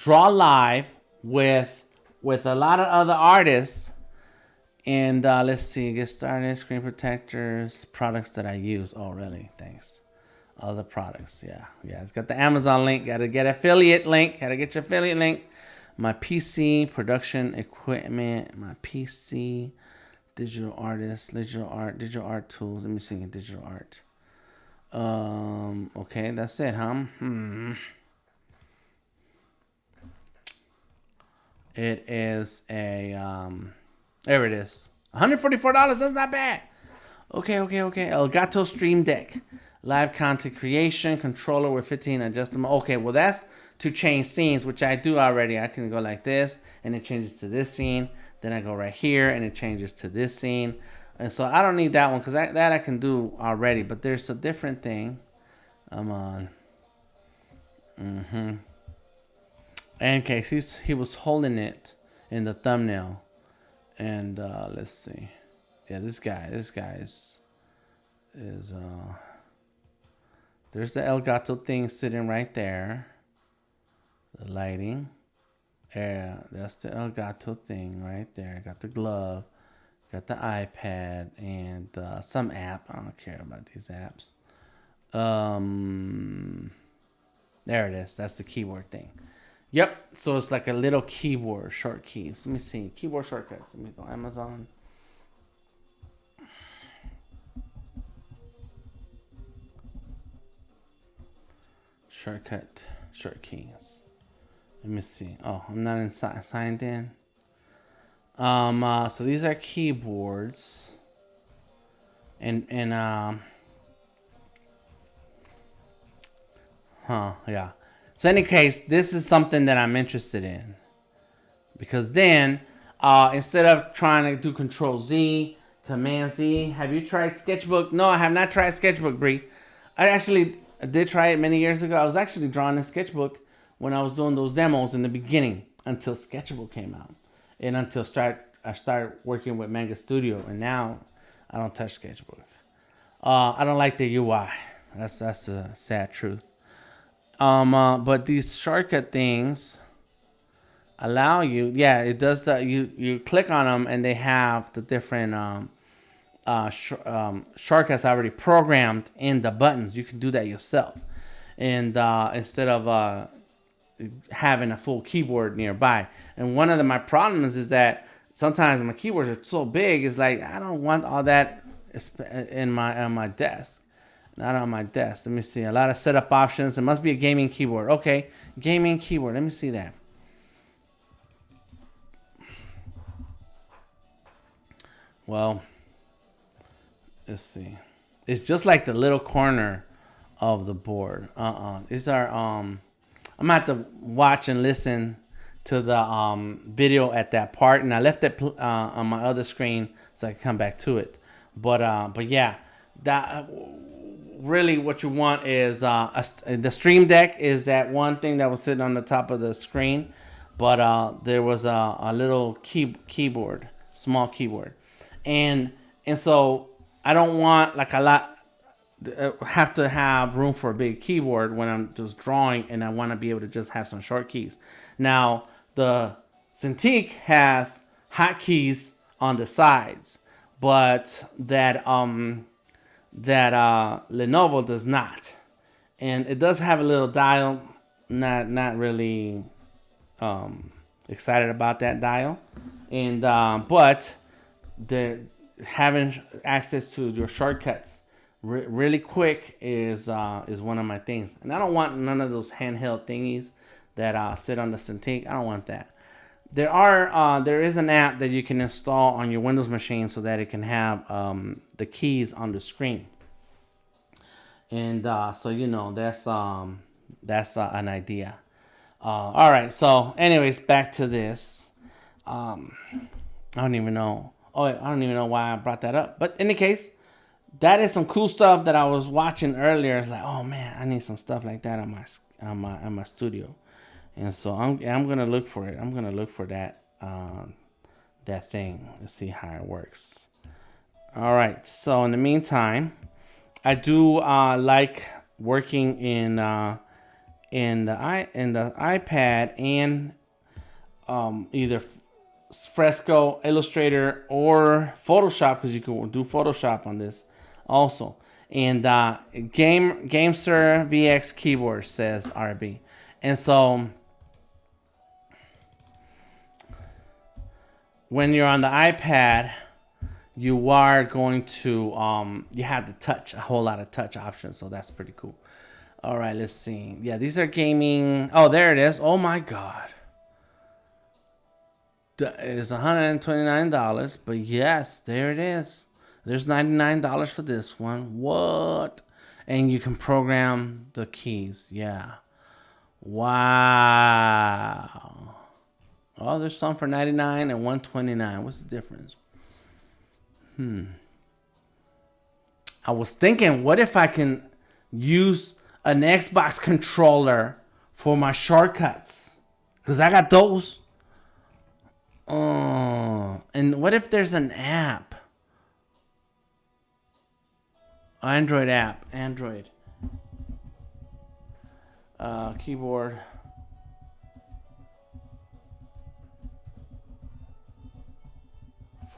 live with a lot of other artists. And let's see, get started, screen protectors, products that I use. Oh, really? Thanks. Other products, yeah. It's got the Amazon link. Got to get affiliate link. Got to get your affiliate link. My PC, production equipment, my PC. Digital artist, digital art tools. Let me see, digital art. Okay, that's it, huh? It is a there it is. $144. That's not bad. Okay. Elgato Stream Deck, live content creation controller with 15 adjustable. Okay, well that's to change scenes, which I do already. I can go like this, and it changes to this scene. Then I go right here and it changes to this scene. And so I don't need that one because that I can do already. But there's a different thing. I'm on. In case he was holding it in the thumbnail. And let's see. Yeah, this guy is there's the Elgato thing sitting right there. The lighting. Yeah, that's the Elgato thing right there. Got the glove, got the iPad, and some app. I don't care about these apps. There it is. That's the keyboard thing. Yep. So it's like a little keyboard, short keys. Let me see. Keyboard shortcuts. Let me go Amazon. Short keys. Let me see. Oh, I'm not signed in. So these are keyboards. And yeah. So in any case, this is something that I'm interested in. Because then, instead of trying to do Control Z, Command Z, have you tried Sketchbook? No, I have not tried Sketchbook, Bree. I did try it many years ago. I was actually drawing in Sketchbook when I was doing those demos in the beginning until Sketchbook came out. And until I started working with Manga Studio. And now I don't touch Sketchbook. I don't like the UI. That's the sad truth. But these shortcut things allow you, yeah, it does that. You click on them and they have the different shortcuts already programmed in the buttons. You can do that yourself. And instead of having a full keyboard nearby. And one of my problems is that sometimes my keyboards are so big, it's like I don't want all that on my desk. Not on my desk. Let me see. A lot of setup options. It must be a gaming keyboard. Okay, gaming keyboard. Let me see that. Well, let's see. It's just like the little corner of the board. These are I'm gonna have to watch and listen to the video at that part, and I left it on my other screen so I can come back to it. But yeah, that really what you want is the Stream Deck is that one thing that was sitting on the top of the screen, but there was a little keyboard, small keyboard, and so I don't want like a lot. Have to have room for a big keyboard when I'm just drawing, and I want to be able to just have some short keys. Now the Cintiq has hotkeys on the sides, but that Lenovo does not, and it does have a little dial. Not really excited about that dial, and but the having access to your shortcuts really quick is one of my things, and I don't want none of those handheld thingies that sit on the Cintiq. I don't want that. There is an app that you can install on your Windows machine so that it can have the keys on the screen, and so you know that's an idea. All right. So, anyways, back to this. I don't even know. Oh, I don't even know why I brought that up. But in any case, that is some cool stuff that I was watching earlier. It's like, oh man, I need some stuff like that on my studio, and so I'm gonna look for it. I'm gonna look for that that thing. Let's see how it works. All right. So in the meantime, I do like working in the iPad and either Fresco, Illustrator, or Photoshop, because you can do Photoshop on this also. And GameSir VX keyboard, says RB. And so when you're on the iPad, you are going to you have to touch, a whole lot of touch options, so that's pretty cool. All right, let's see. Yeah, these are gaming. Oh, there it is. Oh my God. It's $129, but yes, there it is. There's $99 for this one. What? And you can program the keys. Yeah. Wow. Oh, there's some for $99 and $129. What's the difference? I was thinking, what if I can use an Xbox controller for my shortcuts? Because I got those. Oh, and what if there's an app? Android app. Android. Keyboard.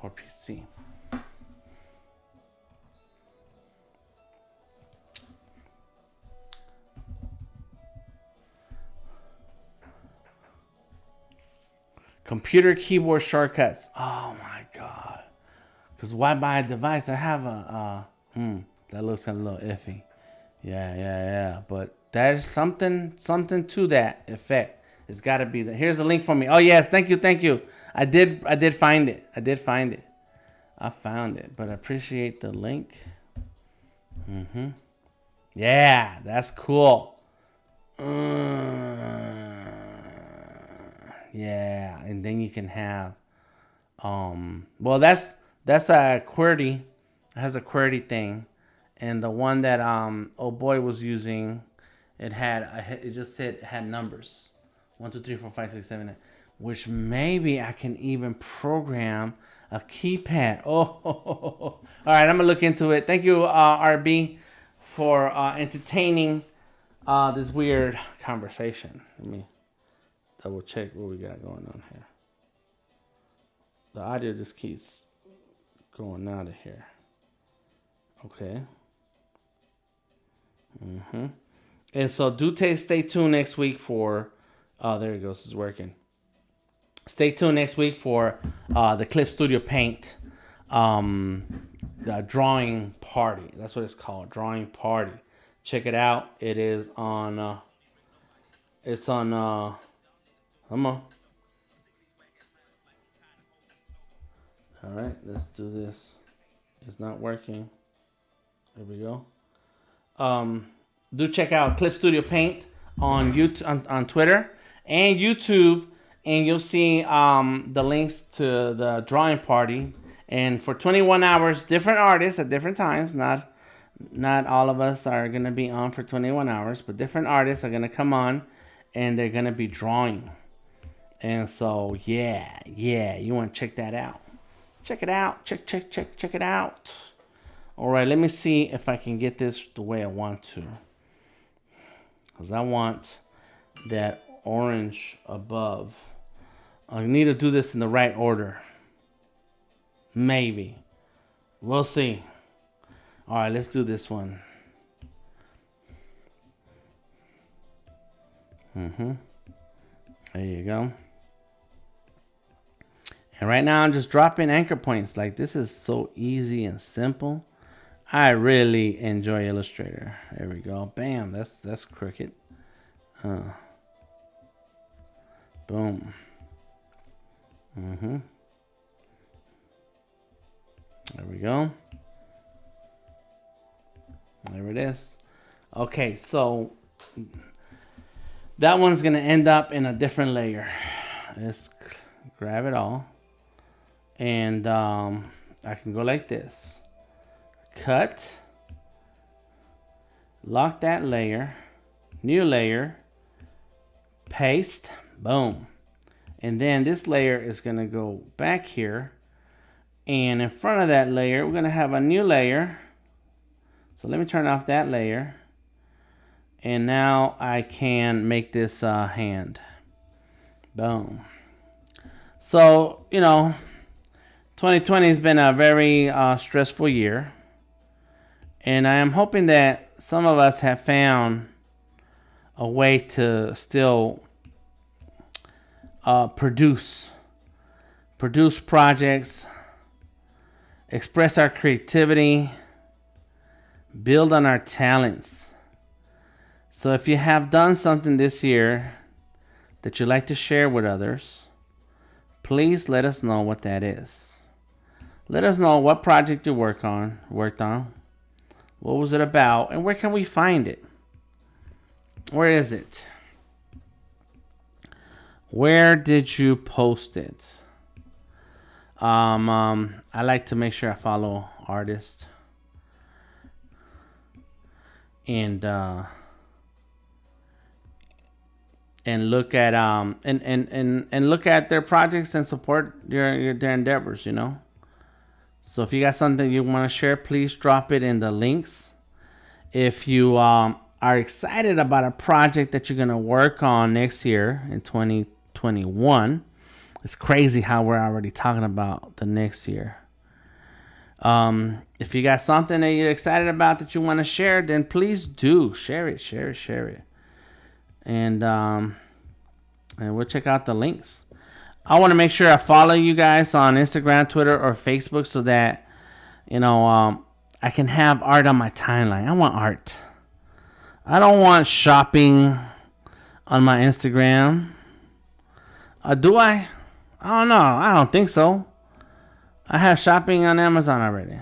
For PC. Computer keyboard shortcuts. Oh my God. Because why buy a device? I have that looks kind of a little iffy. Yeah. But there's something to that effect. It's got to be there. Here's a link for me. Oh yes, thank you. I did find it. I found it, but I appreciate the link. Yeah, that's cool. Yeah, and then you can have well, that's a QWERTY. It has a QWERTY thing, and the one that old boy was using, it just said it had numbers 1 2 3 4 5 6 7 8, which maybe I can even program a keypad. All right, I'm gonna look into it. Thank you, RB, for entertaining this weird conversation. Let me double check what we got going on here. The audio just keeps going out of here. Okay. And so stay tuned next week for there it goes, it's working. Stay tuned next week for the Clip Studio Paint the drawing party. That's what it's called, drawing party. Check it out. It is on come on. All right, let's do this. It's not working. There we go. Do check out Clip Studio Paint on YouTube, on Twitter and YouTube, and you'll see the links to the drawing party. And for 21 hours, different artists at different times, not Not all of us are going to be on for 21 hours, but different artists are going to come on and they're going to be drawing. And so, yeah, you want to check that out. Check it out. Check it out. All right, let me see if I can get this the way I want to. Because I want that orange above. I need to do this in the right order. Maybe. We'll see. All right, let's do this one. There you go. And right now I'm just dropping anchor points. Like, this is so easy and simple. I really enjoy Illustrator. There we go. Bam. That's crooked. Boom. There we go. There it is. Okay, so that one's gonna end up in a different layer. Just grab it all, and I can go like this. Cut. Lock that layer. New layer. Paste. Boom. And then this layer is gonna go back here, and in front of that layer we're gonna have a new layer. So let me turn off that layer. And now I can make this hand. Boom. So, 2020 has been a very stressful year. And I am hoping that some of us have found a way to still produce projects, express our creativity, build on our talents. So if you have done something this year that you'd like to share with others, please let us know what that is. Let us know what project you worked on, what was it about, and where can we find it? Where is it? Where did you post it? I like to make sure I follow artists and look at and look at their projects and support their endeavors. So if you got something you want to share, please drop it in the links. If you are excited about a project that you're gonna work on next year in 2021, it's crazy how we're already talking about the next year. If you got something that you're excited about that you want to share, then please do share it. And we'll check out the links. I want to make sure I follow you guys on Instagram, Twitter, or Facebook so that I can have art on my timeline. I want art. I don't want shopping on my Instagram. Do I? I don't know. I don't think so. I have shopping on Amazon already.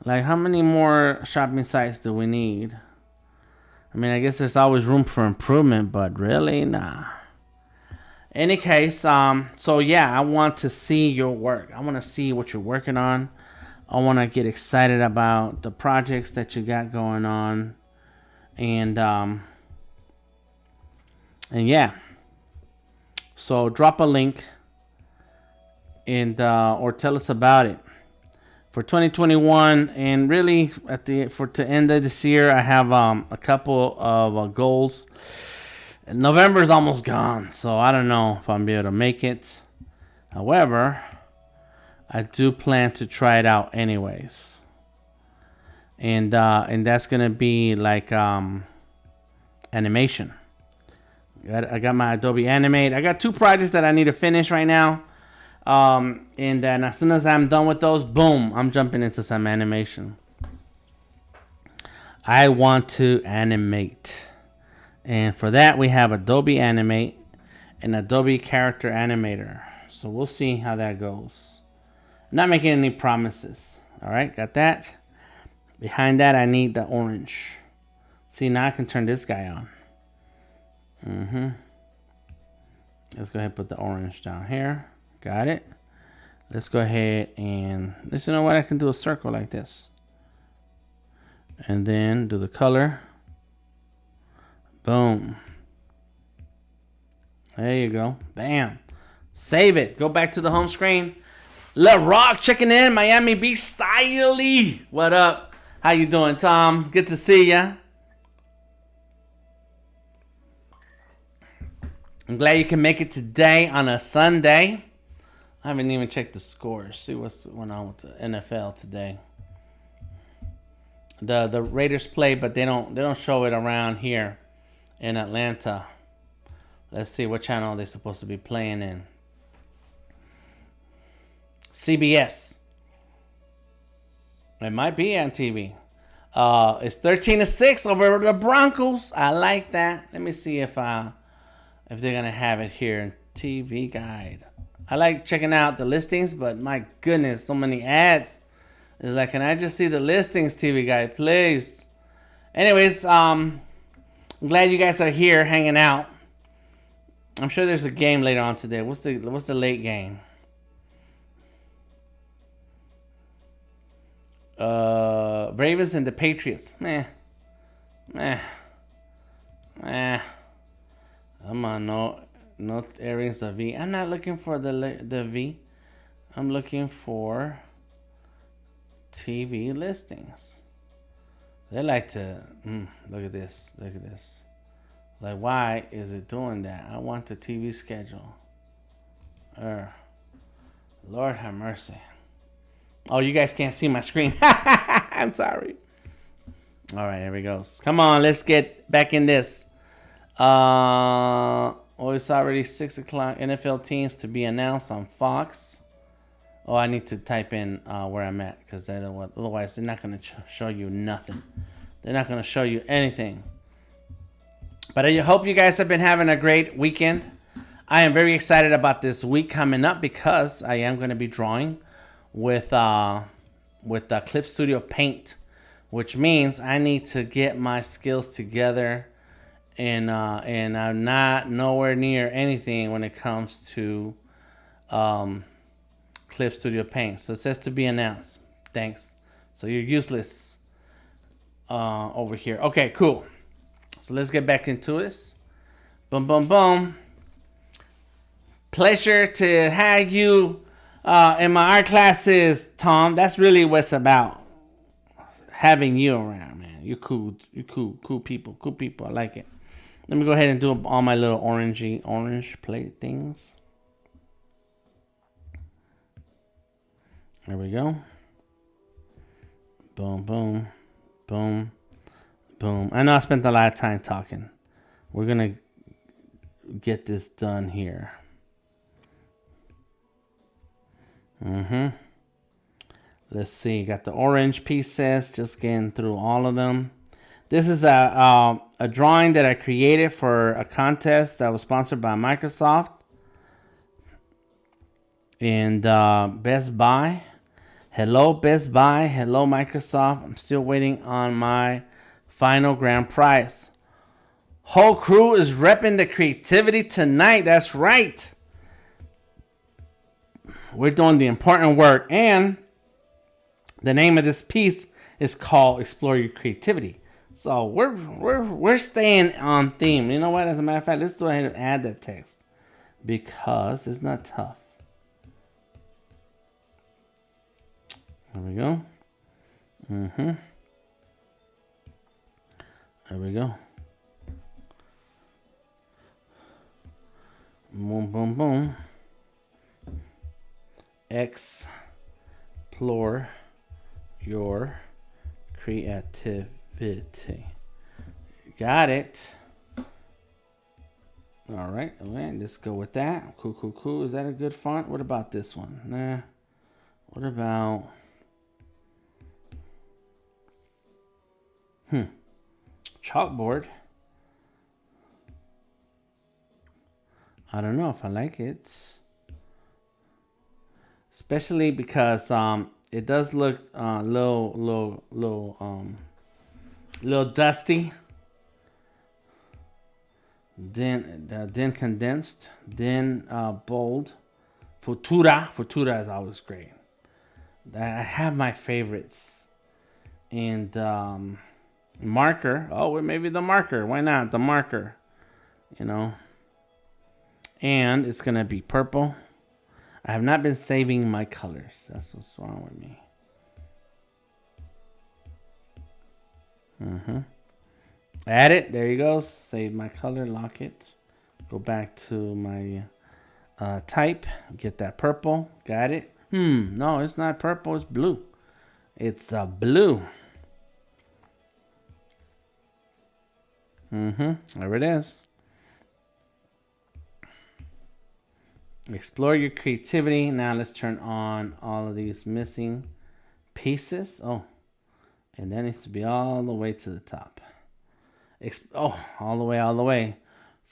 Like, how many more shopping sites do we need? I mean, I guess there's always room for improvement, but really, nah. Any case, so yeah, I want to see your work. I want to see what you're working on. I want to get excited about the projects that you got going on. And yeah. So drop a link and or tell us about it for 2021. And really to end of this year, I have a couple of goals. November is almost gone, so I don't know if I'm be able to make it. However, I do plan to try it out anyways. And that's gonna be like animation. I got my Adobe Animate. I got 2 projects that I need to finish right now. And then as soon as I'm done with those, boom, I'm jumping into some animation. I want to animate. And for that, we have Adobe Animate and Adobe Character Animator. So we'll see how that goes. I'm not making any promises. All right, got that. Behind that, I need the orange. See, now I can turn this guy on. Let's go ahead and put the orange down here. Got it. Let's go ahead and you know what? I can do a circle like this. And then do the color. Boom. There you go. Bam. Save it. Go back to the home screen. Le Rock checking in. Miami Beach Styley. What up? How you doing, Tom? Good to see ya. I'm glad you can make it today on a Sunday. I haven't even checked the scores. See what's going on with the NFL today. The Raiders play, but they don't show it around here in Atlanta. Let's see what channel they're supposed to be playing in. CBS. It might be on TV. It's 13-6 over the Broncos. I like that. Let me see if they're gonna have it here. TV guide. I like checking out the listings, but my goodness, so many ads. It's like, can I just see the listings, TV guide, please? Anyways, I'm glad you guys are here hanging out. I'm sure there's a game later on today. What's the late game? Ravens and the Patriots. Meh. I'm on no areas of V. I'm not looking for the V. I'm looking for TV listings. They like to look at this. Look at this. Like, why is it doing that? I want the TV schedule. Lord have mercy. Oh, you guys can't see my screen. I'm sorry. All right, here we go. Come on, let's get back in this. It's already 6 o'clock. NFL teams to be announced on Fox. Oh, I need to type in where I'm at, because otherwise they're not going to show you nothing. They're not going to show you anything. But I hope you guys have been having a great weekend. I am very excited about this week coming up, because I am going to be drawing with Clip Studio Paint, which means I need to get my skills together. And I'm not nowhere near anything when it comes to Clip Studio Paint. So it says to be announced. Thanks. So you're useless over here. Okay, cool. So let's get back into this. Boom, boom, boom. Pleasure to have you in my art classes, Tom. That's really what it's about. Having you around, man. You're cool. You're cool. Cool people. Cool people. I like it. Let me go ahead and do all my little orange plate things. There we go. Boom, boom, boom, boom. I know I spent a lot of time talking. We're going to get this done here. Let's see. Got the orange pieces. Just getting through all of them. This is a drawing that I created for a contest that was sponsored by Microsoft and Best Buy. Hello, Best Buy. Hello, Microsoft. I'm still waiting on my final grand prize. Whole crew is repping the creativity tonight. That's right. We're doing the important work. And the name of this piece is called Explore Your Creativity. So we're staying on theme. You know what? As a matter of fact, let's go ahead and add that text, because it's not tough. There we go. There we go. Boom, boom, boom. Explore your creativity. Got it. All right, let's go with that. Cool. Is that a good font? What about this one? Nah. What about chalkboard? I don't know if I like it, especially because it does look little dusty. Then condensed. Then bold. Futura is always great. I have my favorites, and Marker. Oh, well, maybe the marker. Why not? The marker. You know. And it's going to be purple. I have not been saving my colors. That's what's wrong with me. Add it. There you go. Save my color. Lock it. Go back to my type. Get that purple. Got it. No, it's not purple. It's blue. It's blue. There it is. Explore your creativity. Now let's turn on all of these missing pieces. Oh, and that needs to be all the way to the top. All the way.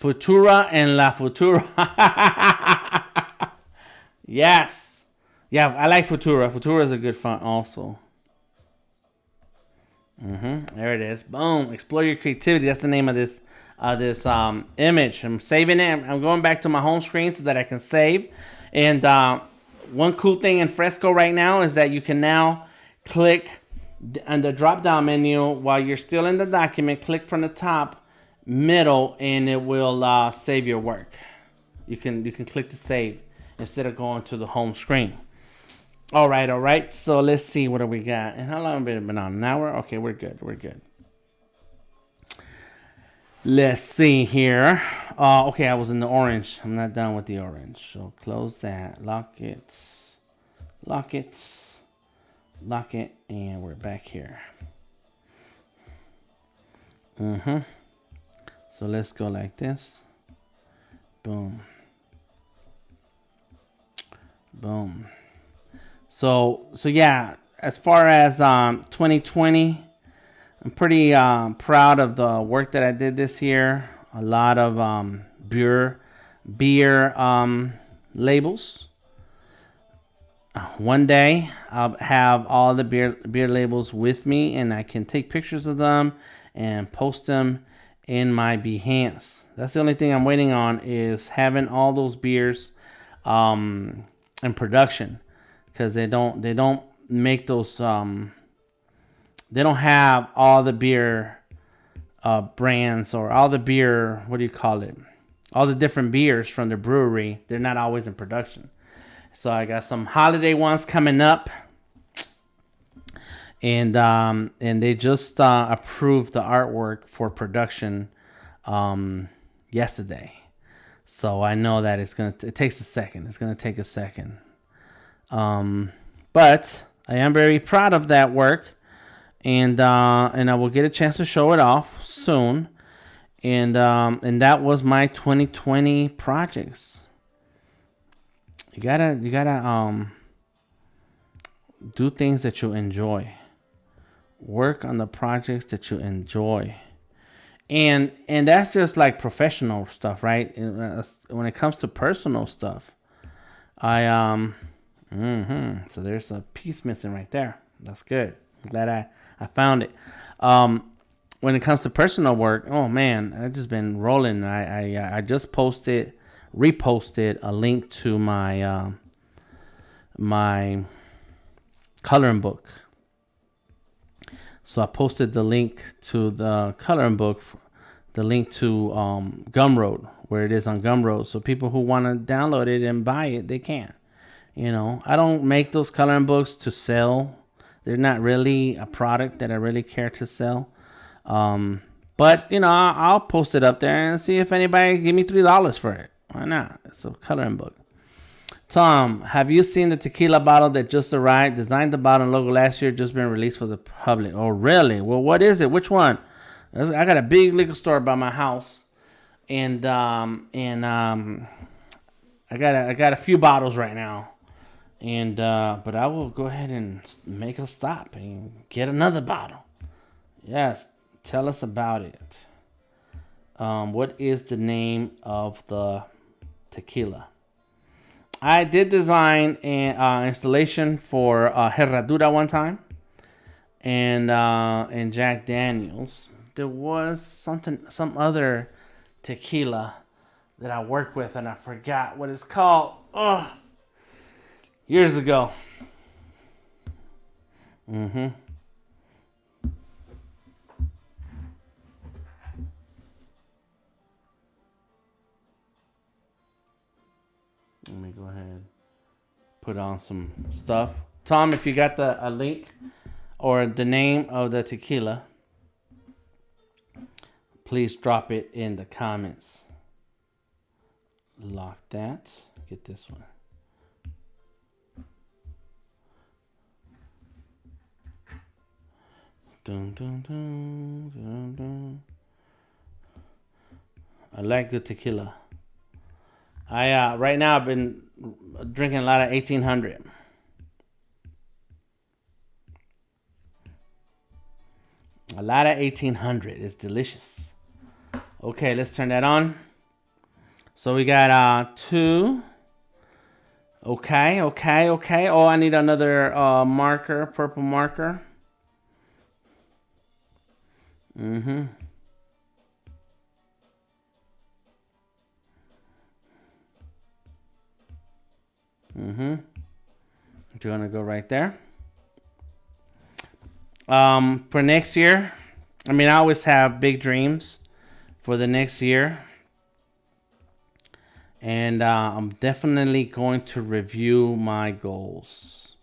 Futura and La Futura. Yes. Yeah, I like Futura. Futura is a good font also. There it is. Boom. Explore your creativity. That's the name of this image. I'm saving it. I'm going back to my home screen so that I can save. And one cool thing in Fresco right now is that you can now click on the drop down menu while you're still in the document. Click from the top, middle, and it will save your work. You can click to save instead of going to the home screen. All right. So let's see what do we got. And how long have we been on? An hour? Okay, we're good. Let's see here. Okay, I was in the orange. I'm not done with the orange. So close that. Lock it. And we're back here. So let's go like this. Boom. So yeah, as far as 2020, I'm pretty proud of the work that I did this year. A lot of beer labels. One day I'll have all the beer labels with me, and I can take pictures of them and post them in my Behance. That's the only thing I'm waiting on, is having all those beers in production, because they don't make those. They don't have all the beer brands or all the beer. What do you call it? All the different beers from the brewery. They're not always in production. So I got some holiday ones coming up, and they just approved the artwork for production yesterday. So I know that it takes a second. It's gonna take a second. But I am very proud of that work, and I will get a chance to show it off soon. And that was my 2020 projects. You gotta do things that you enjoy. Work on the projects that you enjoy. And that's just like professional stuff, right? When it comes to personal stuff, so there's a piece missing right there. That's good. I'm glad I found it. When it comes to personal work, oh man, I've just been rolling. I just reposted a link to my my coloring book. So I posted the link to the coloring book, the link to Gumroad, where it is on Gumroad. So people who want to download it and buy it, they can. You know, I don't make those coloring books to sell. They're not really a product that I really care to sell. But you know, I'll post it up there and see if anybody give me $3 for it. Why not? It's a coloring book. Tom, have you seen the tequila bottle that just arrived? Designed the bottle and logo last year, just been released for the public. Oh, really? Well, what is it? Which one? I got a big liquor store by my house, and I got a few bottles right now, and but I will go ahead and make a stop and get another bottle. Yes, tell us about it. What is the name of the tequila? I did design an installation for Herradura one time, and Jack Daniels. There was some other tequila that I worked with, and I forgot what it's called. Oh, years ago. put on some stuff. Tom, if you got a link or the name of the tequila, please drop it in the comments. Lock that. Get this one. Dun, dun, dun, dun, dun. I like good tequila. I right now I've been drinking a lot of 1800. A lot of 1800. It's delicious. Okay, let's turn that on. So we got 2. Okay. Oh, I need another marker, purple marker. Mm-hmm. You're gonna go right there. For next year, I mean, I always have big dreams for the next year. And I'm definitely going to review my goals.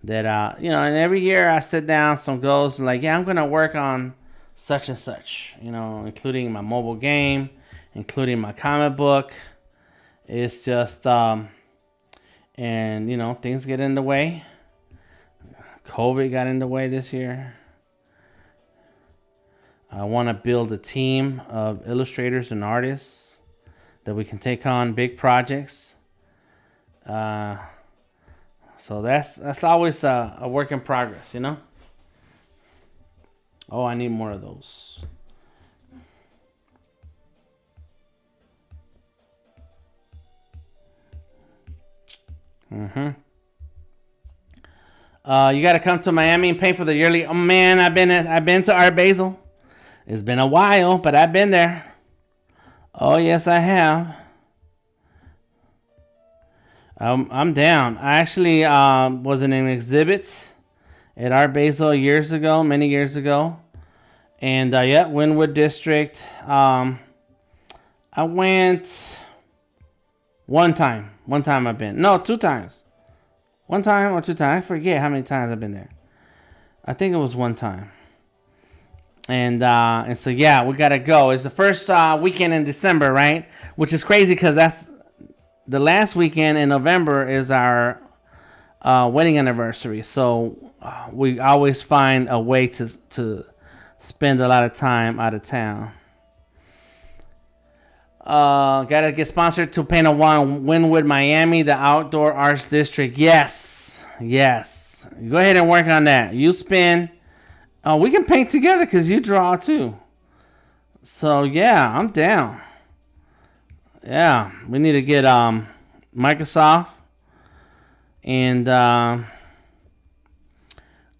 That, you know, and every year I sit down some goals and like, yeah, I'm going to work on such and such, you know, including my mobile game, including my comic book. It's just, and, you know, things get in the way. COVID got in the way this year. I want to build a team of illustrators and artists that we can take on big projects. So that's always a work in progress, you know? Oh, I need more of those. You got to come to Miami and pay for the yearly. Oh man, I've been to Art Basel. It's been a while, but I've been there. Oh yes, I have. I'm down. I actually was in an exhibit at Art Basel many years ago, and yeah, Wynwood District. I went one time. One time I've been. No, 2 times. 1 time or 2 times. I forget how many times I've been there. I think it was 1 time. And so yeah, we gotta go. It's the first weekend in December, right? Which is crazy because that's the last weekend in November is our wedding anniversary. So we always find a way to spend a lot of time out of town. Gotta get sponsored to Paint a Wand, Wynwood, Miami, the Outdoor Arts District. Yes. Go ahead and work on that. You spin. Oh, we can paint together because you draw too. So yeah, I'm down. Yeah, we need to get Microsoft and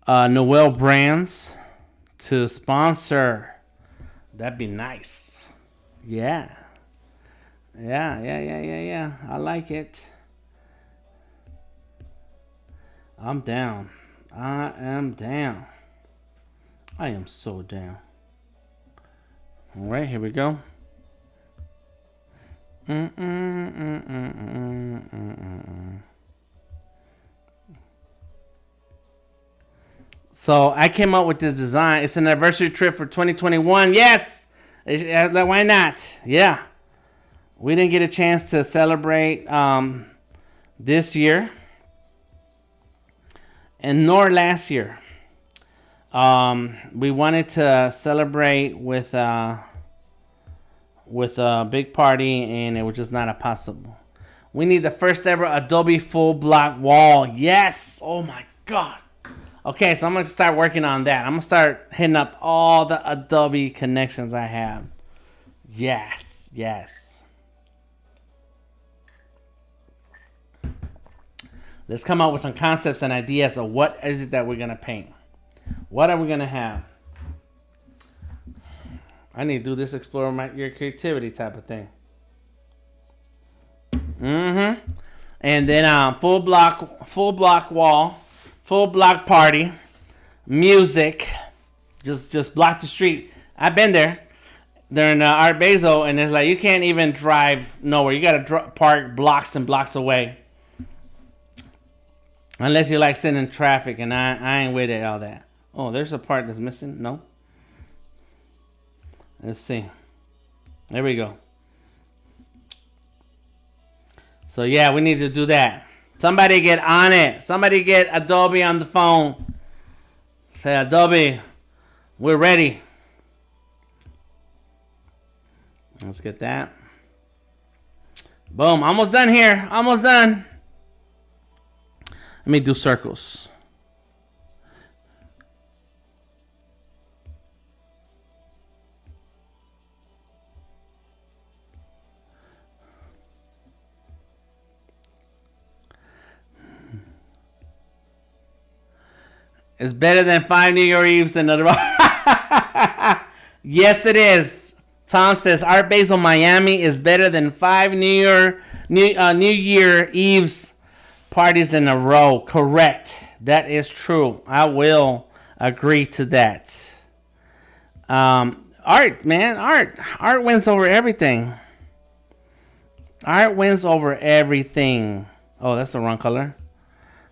Noel Brands to sponsor. That'd be nice. Yeah. I like it. I'm down. I am down. I am so down. All right, here we go. So I came up with this design. It's an anniversary trip for 2021. Yes! Why not? Yeah. We didn't get a chance to celebrate this year. And nor last year. We wanted to celebrate with a big party, and it was just not possible. We need the first ever Adobe full block wall. Yes! Oh my God. Okay, so I'm going to start working on that. I'm going to start hitting up all the Adobe connections I have. Yes. Let's come up with some concepts and ideas of what is it that we're going to paint. What are we going to have? I need to do this explore your creativity type of thing. And then full block wall, full block party, music, just block the street. I've been there. They're in Art Basel, and it's like you can't even drive nowhere. You got to park blocks and blocks away. Unless you like sitting in traffic, and I ain't with it, all that. Oh, there's a part that's missing. No. Let's see. There we go. So yeah, we need to do that. Somebody get on it. Somebody get Adobe on the phone. Say, Adobe, we're ready. Let's get that. Boom. Almost done here. Almost done. Let me do circles. It's better than 5 New Year Eves and other. Yes, it is. Tom says Art Basel Miami is better than 5 New Year Eves parties in a row. Correct. That is true. I will agree to that. Art, man, art wins over everything. Art wins over everything. Oh, that's the wrong color.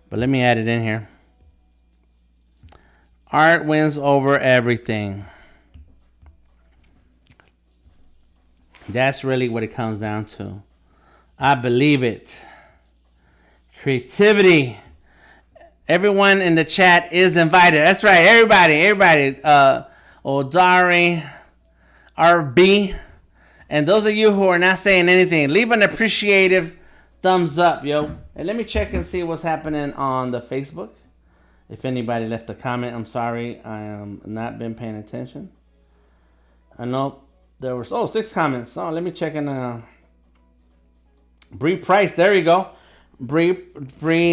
But let me add it in here. Art wins over everything. That's really what it comes down to. I believe it. Creativity. Everyone in the chat is invited. That's right. Everybody. Odari, RB. And those of you who are not saying anything, leave an appreciative thumbs up, yo. And let me check and see what's happening on the Facebook. If anybody left a comment, I'm sorry. I am not been paying attention. I know there was 6 comments. So let me check in. Bree Price, there you go. Bree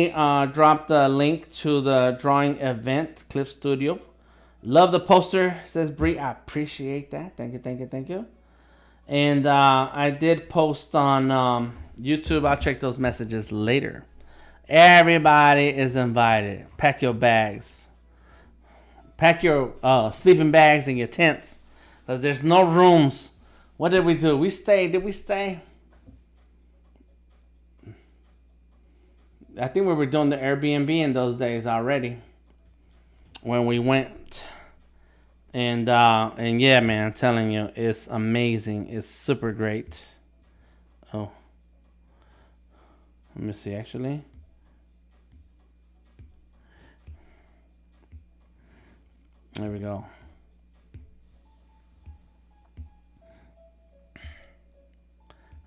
dropped the link to the drawing event, Clip Studio. Love the poster, says Bree. I appreciate that. Thank you. And I did post on YouTube. I'll check those messages later. Everybody is invited. Pack your bags. Pack your sleeping bags and your tents. Because there's no rooms. What did we do? We stayed. Did we stay? I think we were doing the Airbnb in those days already. When we went. And yeah, man, I'm telling you, it's amazing. It's super great. Oh. Let me see, actually. There we go.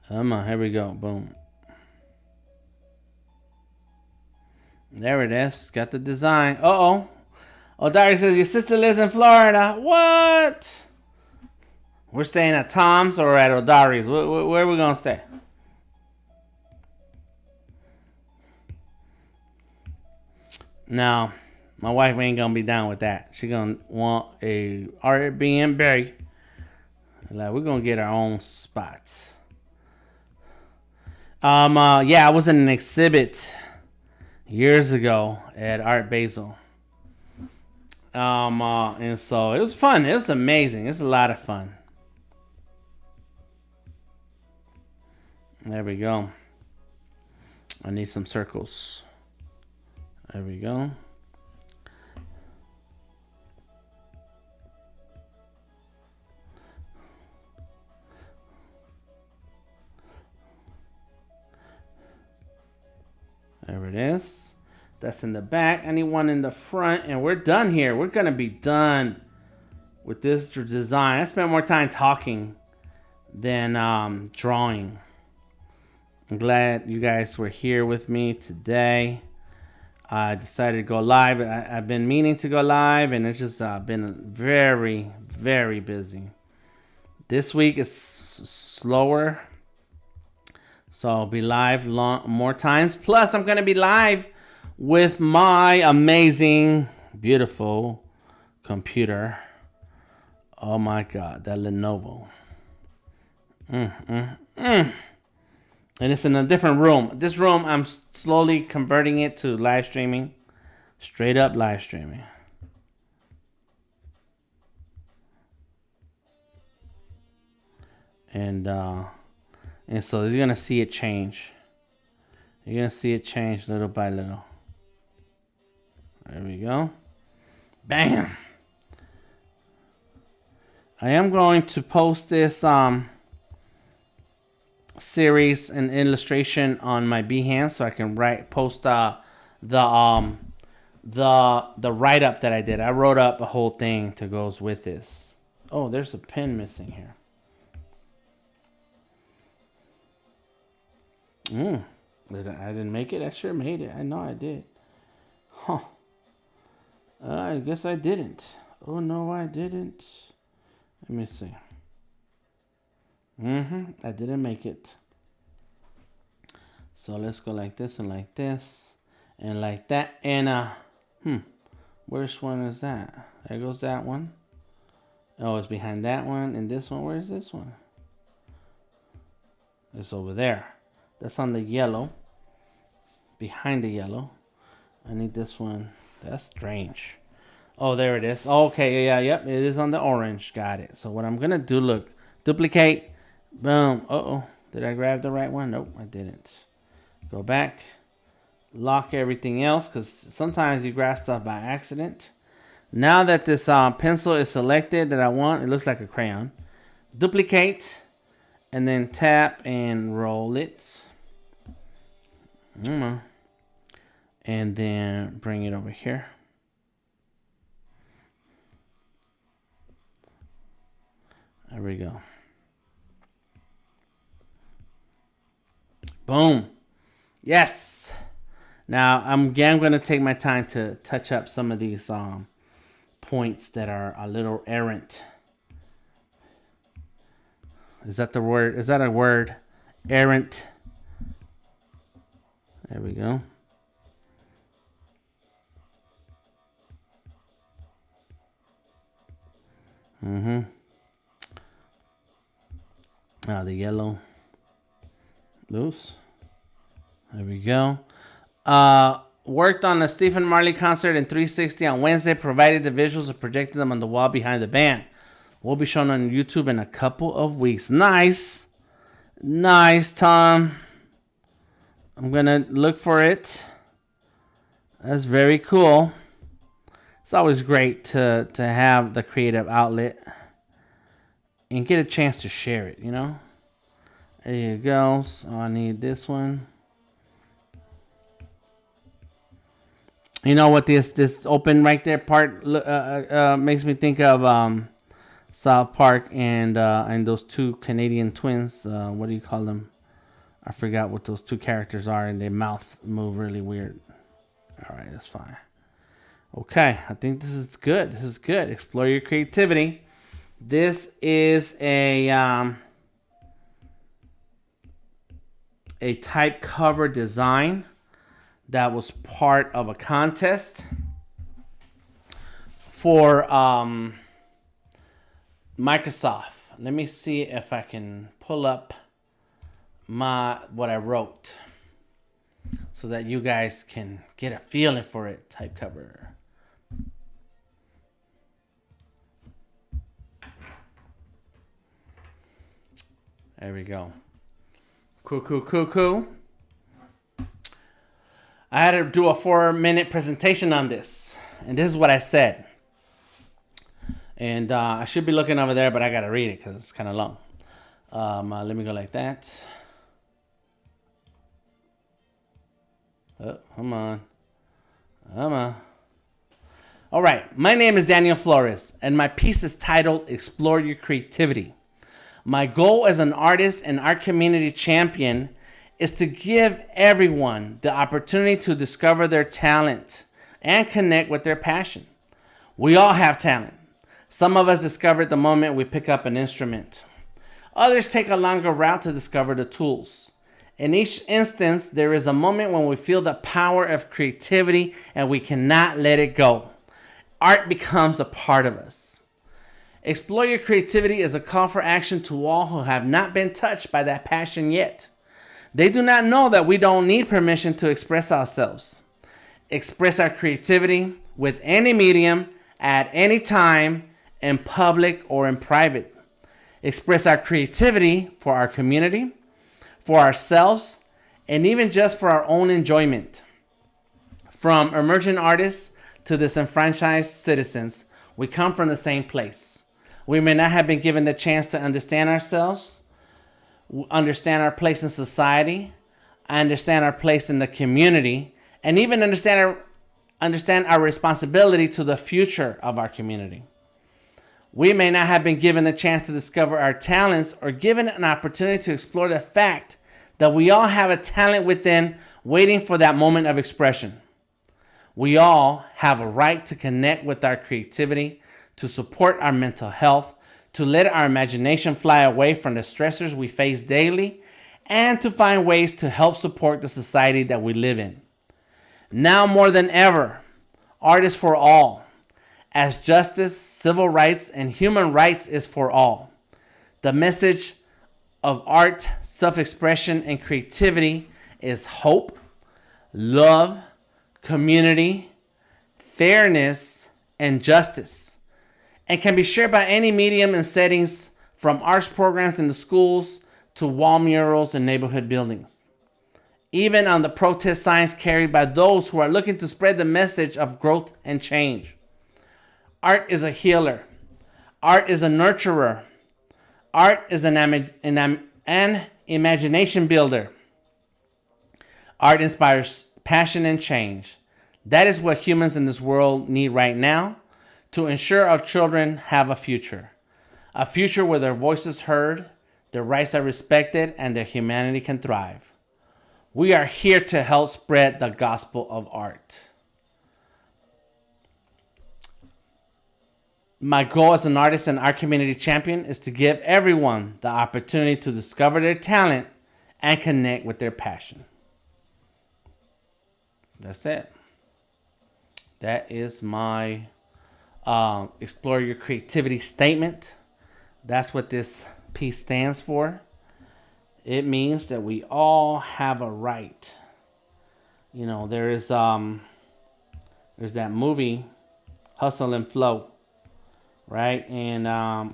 Come on, here we go. Boom. There it is. Got the design. Uh-oh. Dari says, your sister lives in Florida. What? We're staying at Tom's or at Odari's? Where are we going to stay? No. My wife ain't gonna be down with that. She gonna want a Airbnb. Like, we're gonna get our own spots. Yeah, I was in an exhibit years ago at Art Basel. And so it was fun. It was amazing. It's a lot of fun. There we go. I need some circles. There we go. There it is. That's in the back. I need one in the front. And we're done here. We're going to be done with this design. I spent more time talking than drawing. I'm glad you guys were here with me today. I decided to go live. I've been meaning to go live, and it's just been very, very busy. This week is slower. So I'll be live more times. Plus, I'm going to be live with my amazing, beautiful computer. Oh my God, that Lenovo. And it's in a different room. This room, I'm slowly converting it to live streaming. Straight up live streaming. And so you're going to see it change. You're going to see it change little by little. There we go. Bam. I am going to post this series and illustration on my Behance so I can post the write-up that I did. I wrote up a whole thing to goes with this. Oh, there's a pen missing here. I didn't make it. I sure made it. I know I did. Huh. I guess I didn't. Oh no, I didn't. Let me see. I didn't make it. So let's go like this and like this and like that. And which one is that? There goes that one. Oh, it's behind that one. And this one, where's this one? It's over there. That's on the yellow. Behind the yellow. I need this one. That's strange. Oh, there it is. Okay, yep. It is on the orange. Got it. So what I'm going to do, look. Duplicate. Boom. Uh-oh. Did I grab the right one? Nope, I didn't. Go back. Lock everything else because sometimes you grab stuff by accident. Now that this pencil is selected that I want, it looks like a crayon. Duplicate. And then tap and roll it. And then bring it over here. There we go. Boom. Yes. Now I'm going to take my time to touch up some of these points that are a little errant. Is that the word? Is that a word? Errant. There we go. The yellow. Loose. There we go. Worked on a Stephen Marley concert in 360 on Wednesday. Provided the visuals and projected them on the wall behind the band. Will be shown on YouTube in a couple of weeks. Nice. Nice, Tom. I'm going to look for it. That's very cool. It's always great to have the creative outlet and get a chance to share it, you know? There you go. So I need this one. You know what this open right there part makes me think of South Park and those two Canadian twins. What do you call them? I forgot what those two characters are, and their mouth move really weird. All right, that's fine. Okay, I think this is good. This is good. Explore your creativity. This is a type cover design that was part of a contest for Microsoft. Let me see if I can pull up what I wrote so that you guys can get a feeling for it. Type cover. There we go. Cool. I had to do a 4-minute presentation on this. And this is what I said. And I should be looking over there, but I got to read it because it's kind of long. Let me go like that. Oh, come on. All right. My name is Daniel Flores, and my piece is titled Explore Your Creativity. My goal as an artist and art community champion is to give everyone the opportunity to discover their talent and connect with their passion. We all have talent. Some of us discover it the moment we pick up an instrument. Others take a longer route to discover the tools. In each instance, there is a moment when we feel the power of creativity and we cannot let it go. Art becomes a part of us. Explore Your Creativity is a call for action to all who have not been touched by that passion yet. They do not know that we don't need permission to express ourselves. Express our creativity with any medium, at any time, in public or in private. Express our creativity for our community, for ourselves, and even just for our own enjoyment. From emerging artists to disenfranchised citizens, we come from the same place. We may not have been given the chance to understand ourselves, understand our place in society, understand our place in the community, and even understand our responsibility to the future of our community. We may not have been given the chance to discover our talents or given an opportunity to explore the fact that we all have a talent within waiting for that moment of expression. We all have a right to connect with our creativity, to support our mental health, to let our imagination fly away from the stressors we face daily, and to find ways to help support the society that we live in. Now more than ever, art is for all, as justice, civil rights, and human rights is for all. The message of art, self-expression, and creativity is hope, love, community, fairness, and justice, and can be shared by any medium and settings, from arts programs in the schools to wall murals in neighborhood buildings. Even on the protest signs carried by those who are looking to spread the message of growth and change. Art is a healer. Art is a nurturer. Art is an imagination builder. Art inspires passion and change. That is what humans in this world need right now to ensure our children have a future. A future where their voices heard, their rights are respected, and their humanity can thrive. We are here to help spread the gospel of art. My goal as an artist and art community champion is to give everyone the opportunity to discover their talent and connect with their passion. That's it. That is my explore your creativity statement. That's what this piece stands for. It means that we all have a right. You know, there's that movie, Hustle and Flow, right? And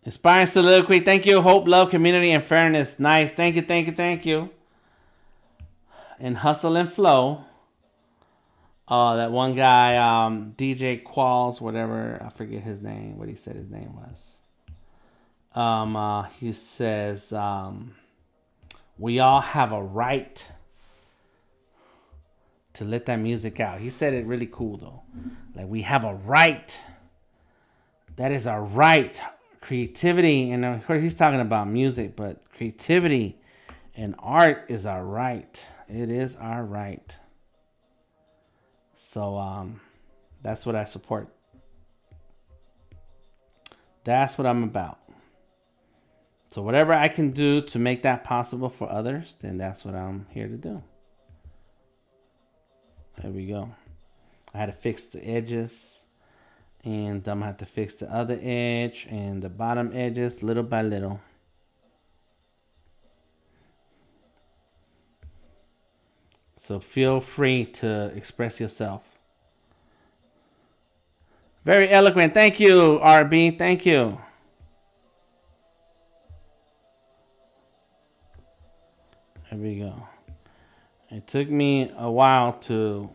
inspiring soliloquy. Thank you. Hope, love, community, and fairness. Nice. Thank you. And Hustle and Flow. That one guy, DJ Qualls, whatever, I forget his name, what he said his name was. He says, we all have a right to let that music out. He said it really cool though. Like, we have a right. That is our right. Creativity, and of course he's talking about music, but creativity and art is our right. It is our right. So that's what I support. That's what I'm about. So whatever I can do to make that possible for others, then that's what I'm here to do. There we go. I had to fix the edges, and I'm gonna have to fix the other edge and the bottom edges little by little. So feel free to express yourself. Very eloquent. Thank you, RB. Thank you. There we go. It took me a while to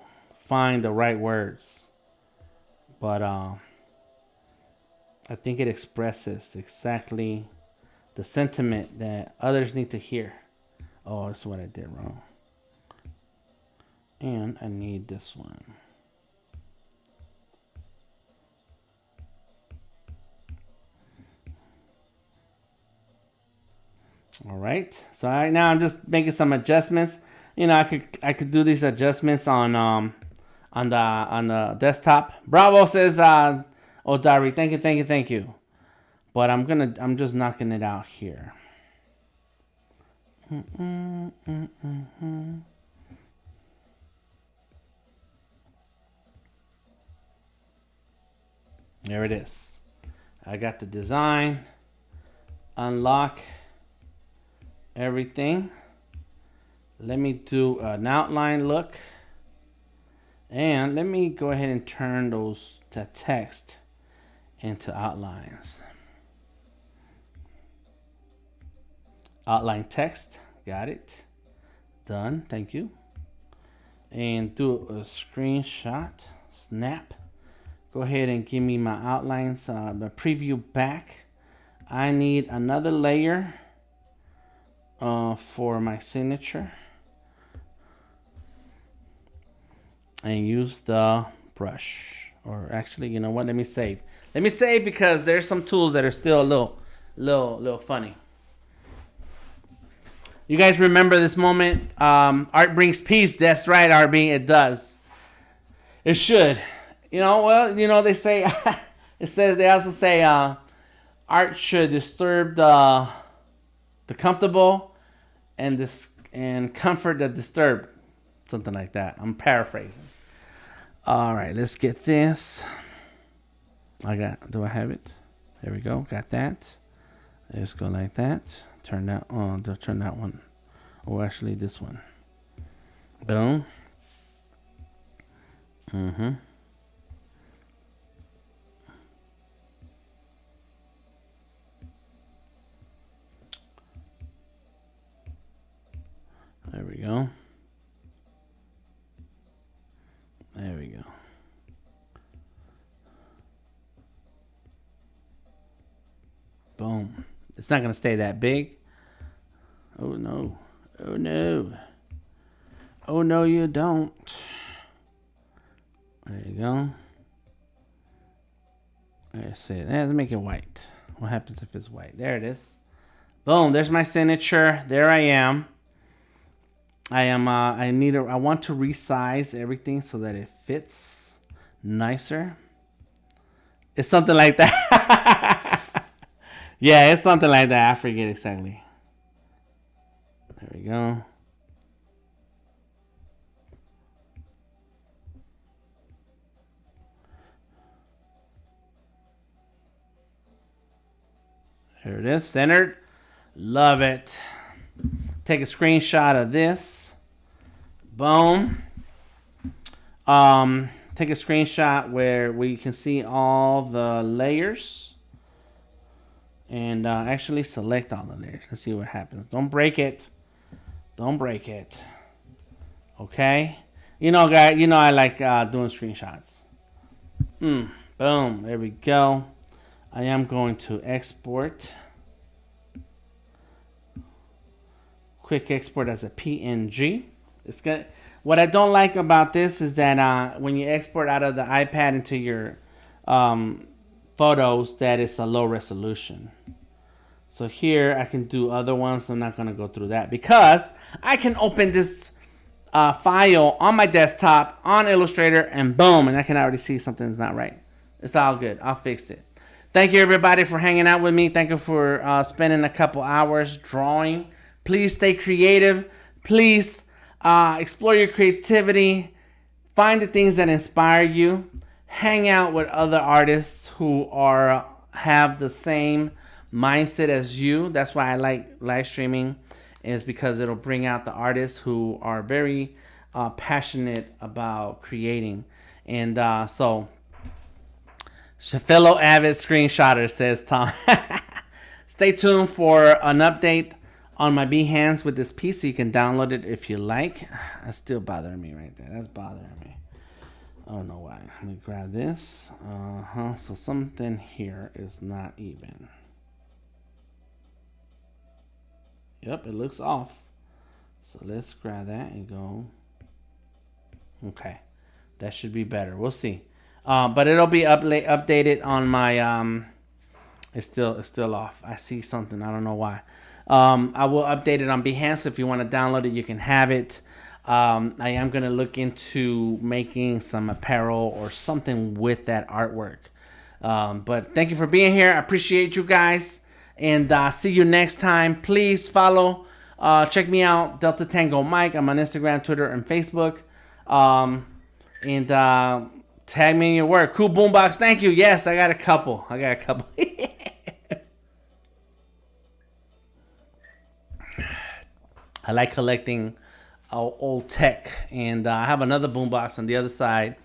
find the right words, but I think it expresses exactly the sentiment that others need to hear. Oh, that's what I did wrong. And I need this one. All right. So right now I'm just making some adjustments. You know, I could do these adjustments on the desktop. Bravo says Dari, thank you. But I'm just knocking it out here. There it is. I got the design. Unlock everything. Let me do an outline look. And let me go ahead and turn that text into outlines. Outline text. Got it. Done. Thank you. and do a screenshot, snap. Go ahead and give me my outlines, the preview back. I need another layer for my signature. And use the brush. Or actually, you know what? Let me save. Let me save because there's some tools that are still a little funny. You guys remember this moment? Art brings peace. That's right, RB. It does. It should. You know, well, you know, they say, they also say art should disturb the comfortable and comfort the disturbed. Something like that. I'm paraphrasing. All right, let's get this. Do I have it? There we go. Got that. Let's go like that. Turn that on. Turn that one. Or actually this one. Boom. Mm-hmm. There we go. There we go. Boom. It's not going to stay that big. Oh, no. Oh, no. Oh, no, you don't. There you go. Let's see. Let's make it white. What happens if it's white? There it is. Boom. There's my signature. There I am. I want to resize everything so that it fits nicer. It's something like that. Yeah, it's something like that. I forget exactly. There we go. There it is, centered. Love it. Take a screenshot of this. Boom. Take a screenshot where we can see all the layers. And actually select all the layers. Let's see what happens. Don't break it. Don't break it. Okay. You know, guys, you know I like doing screenshots. Boom. There we go. I am going to export. Quick export as a PNG. It's good. What I don't like about this is that when you export out of the iPad into your photos, that is a low resolution. So here I can do other ones. I'm not going to go through that because I can open this file on my desktop on Illustrator and boom, and I can already see something's not right. It's all good. I'll fix it. Thank you everybody for hanging out with me. Thank you for spending a couple hours drawing. Please stay creative. Please explore your creativity. Find the things that inspire you. Hang out with other artists who have the same mindset as you. That's why I like live streaming, is because it'll bring out the artists who are very passionate about creating. And so, fellow avid screenshotter, says Tom. Stay tuned for an update on my Behance with this piece, so you can download it if you like. That's still bothering me right there. That's bothering me. I don't know why. Let me grab this. So something here is not even. Yep, it looks off. So let's grab that and go. Okay, that should be better. We'll see. But it'll be updated on my. It's still off. I see something. I don't know why. I will update it on Behance. If you want to download it, you can have it. I am going to look into making some apparel or something with that artwork. But thank you for being here. I appreciate you guys. And see you next time. Please follow. Check me out, Delta Tango Mike. I'm on Instagram, Twitter, and Facebook. And tag me in your work. Cool Boombox. Thank you. Yes, I got a couple. I like collecting old tech, and I have another boombox on the other side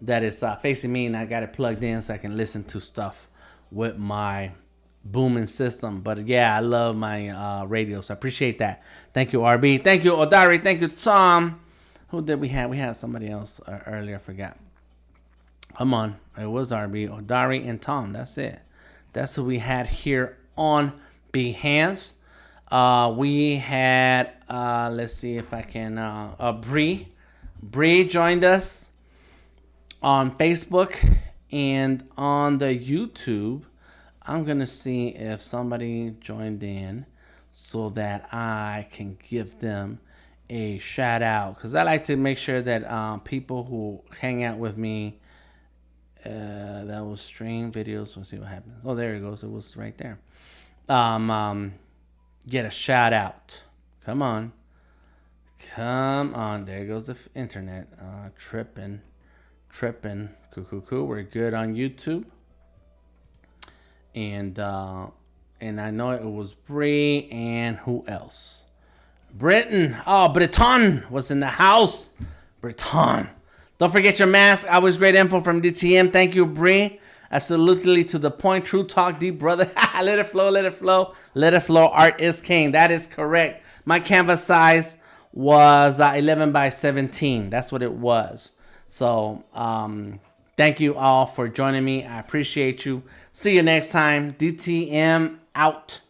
that is facing me, and I got it plugged in so I can listen to stuff with my booming system. But yeah, I love my radio, so I appreciate that. Thank you, RB. Thank you, Odari. Thank you, Tom. Who did we have? We had somebody else earlier. I forgot. Come on. It was RB, Dari, and Tom. That's it. That's who we had here on Behance. We had, let's see if I can, Bree. Bree joined us on Facebook and on the YouTube. I'm going to see if somebody joined in so that I can give them a shout out. Because I like to make sure that people who hang out with me, that will stream videos. We'll see what happens. Oh, there it goes. It was right there. Get a shout out. Come on. Come on. There goes the internet. Tripping. Cool. We're good on YouTube. And I know it was Bree and who else? Britain. Oh, Breton was in the house. Breton. Don't forget your mask. Always great info from DTM. Thank you, Bree. Absolutely to the point. True talk, deep brother. Let it flow, let it flow. Let it flow. Art is king. That is correct. My canvas size was 11 by 17. That's what it was. So, thank you all for joining me. I appreciate you. See you next time. DTM out.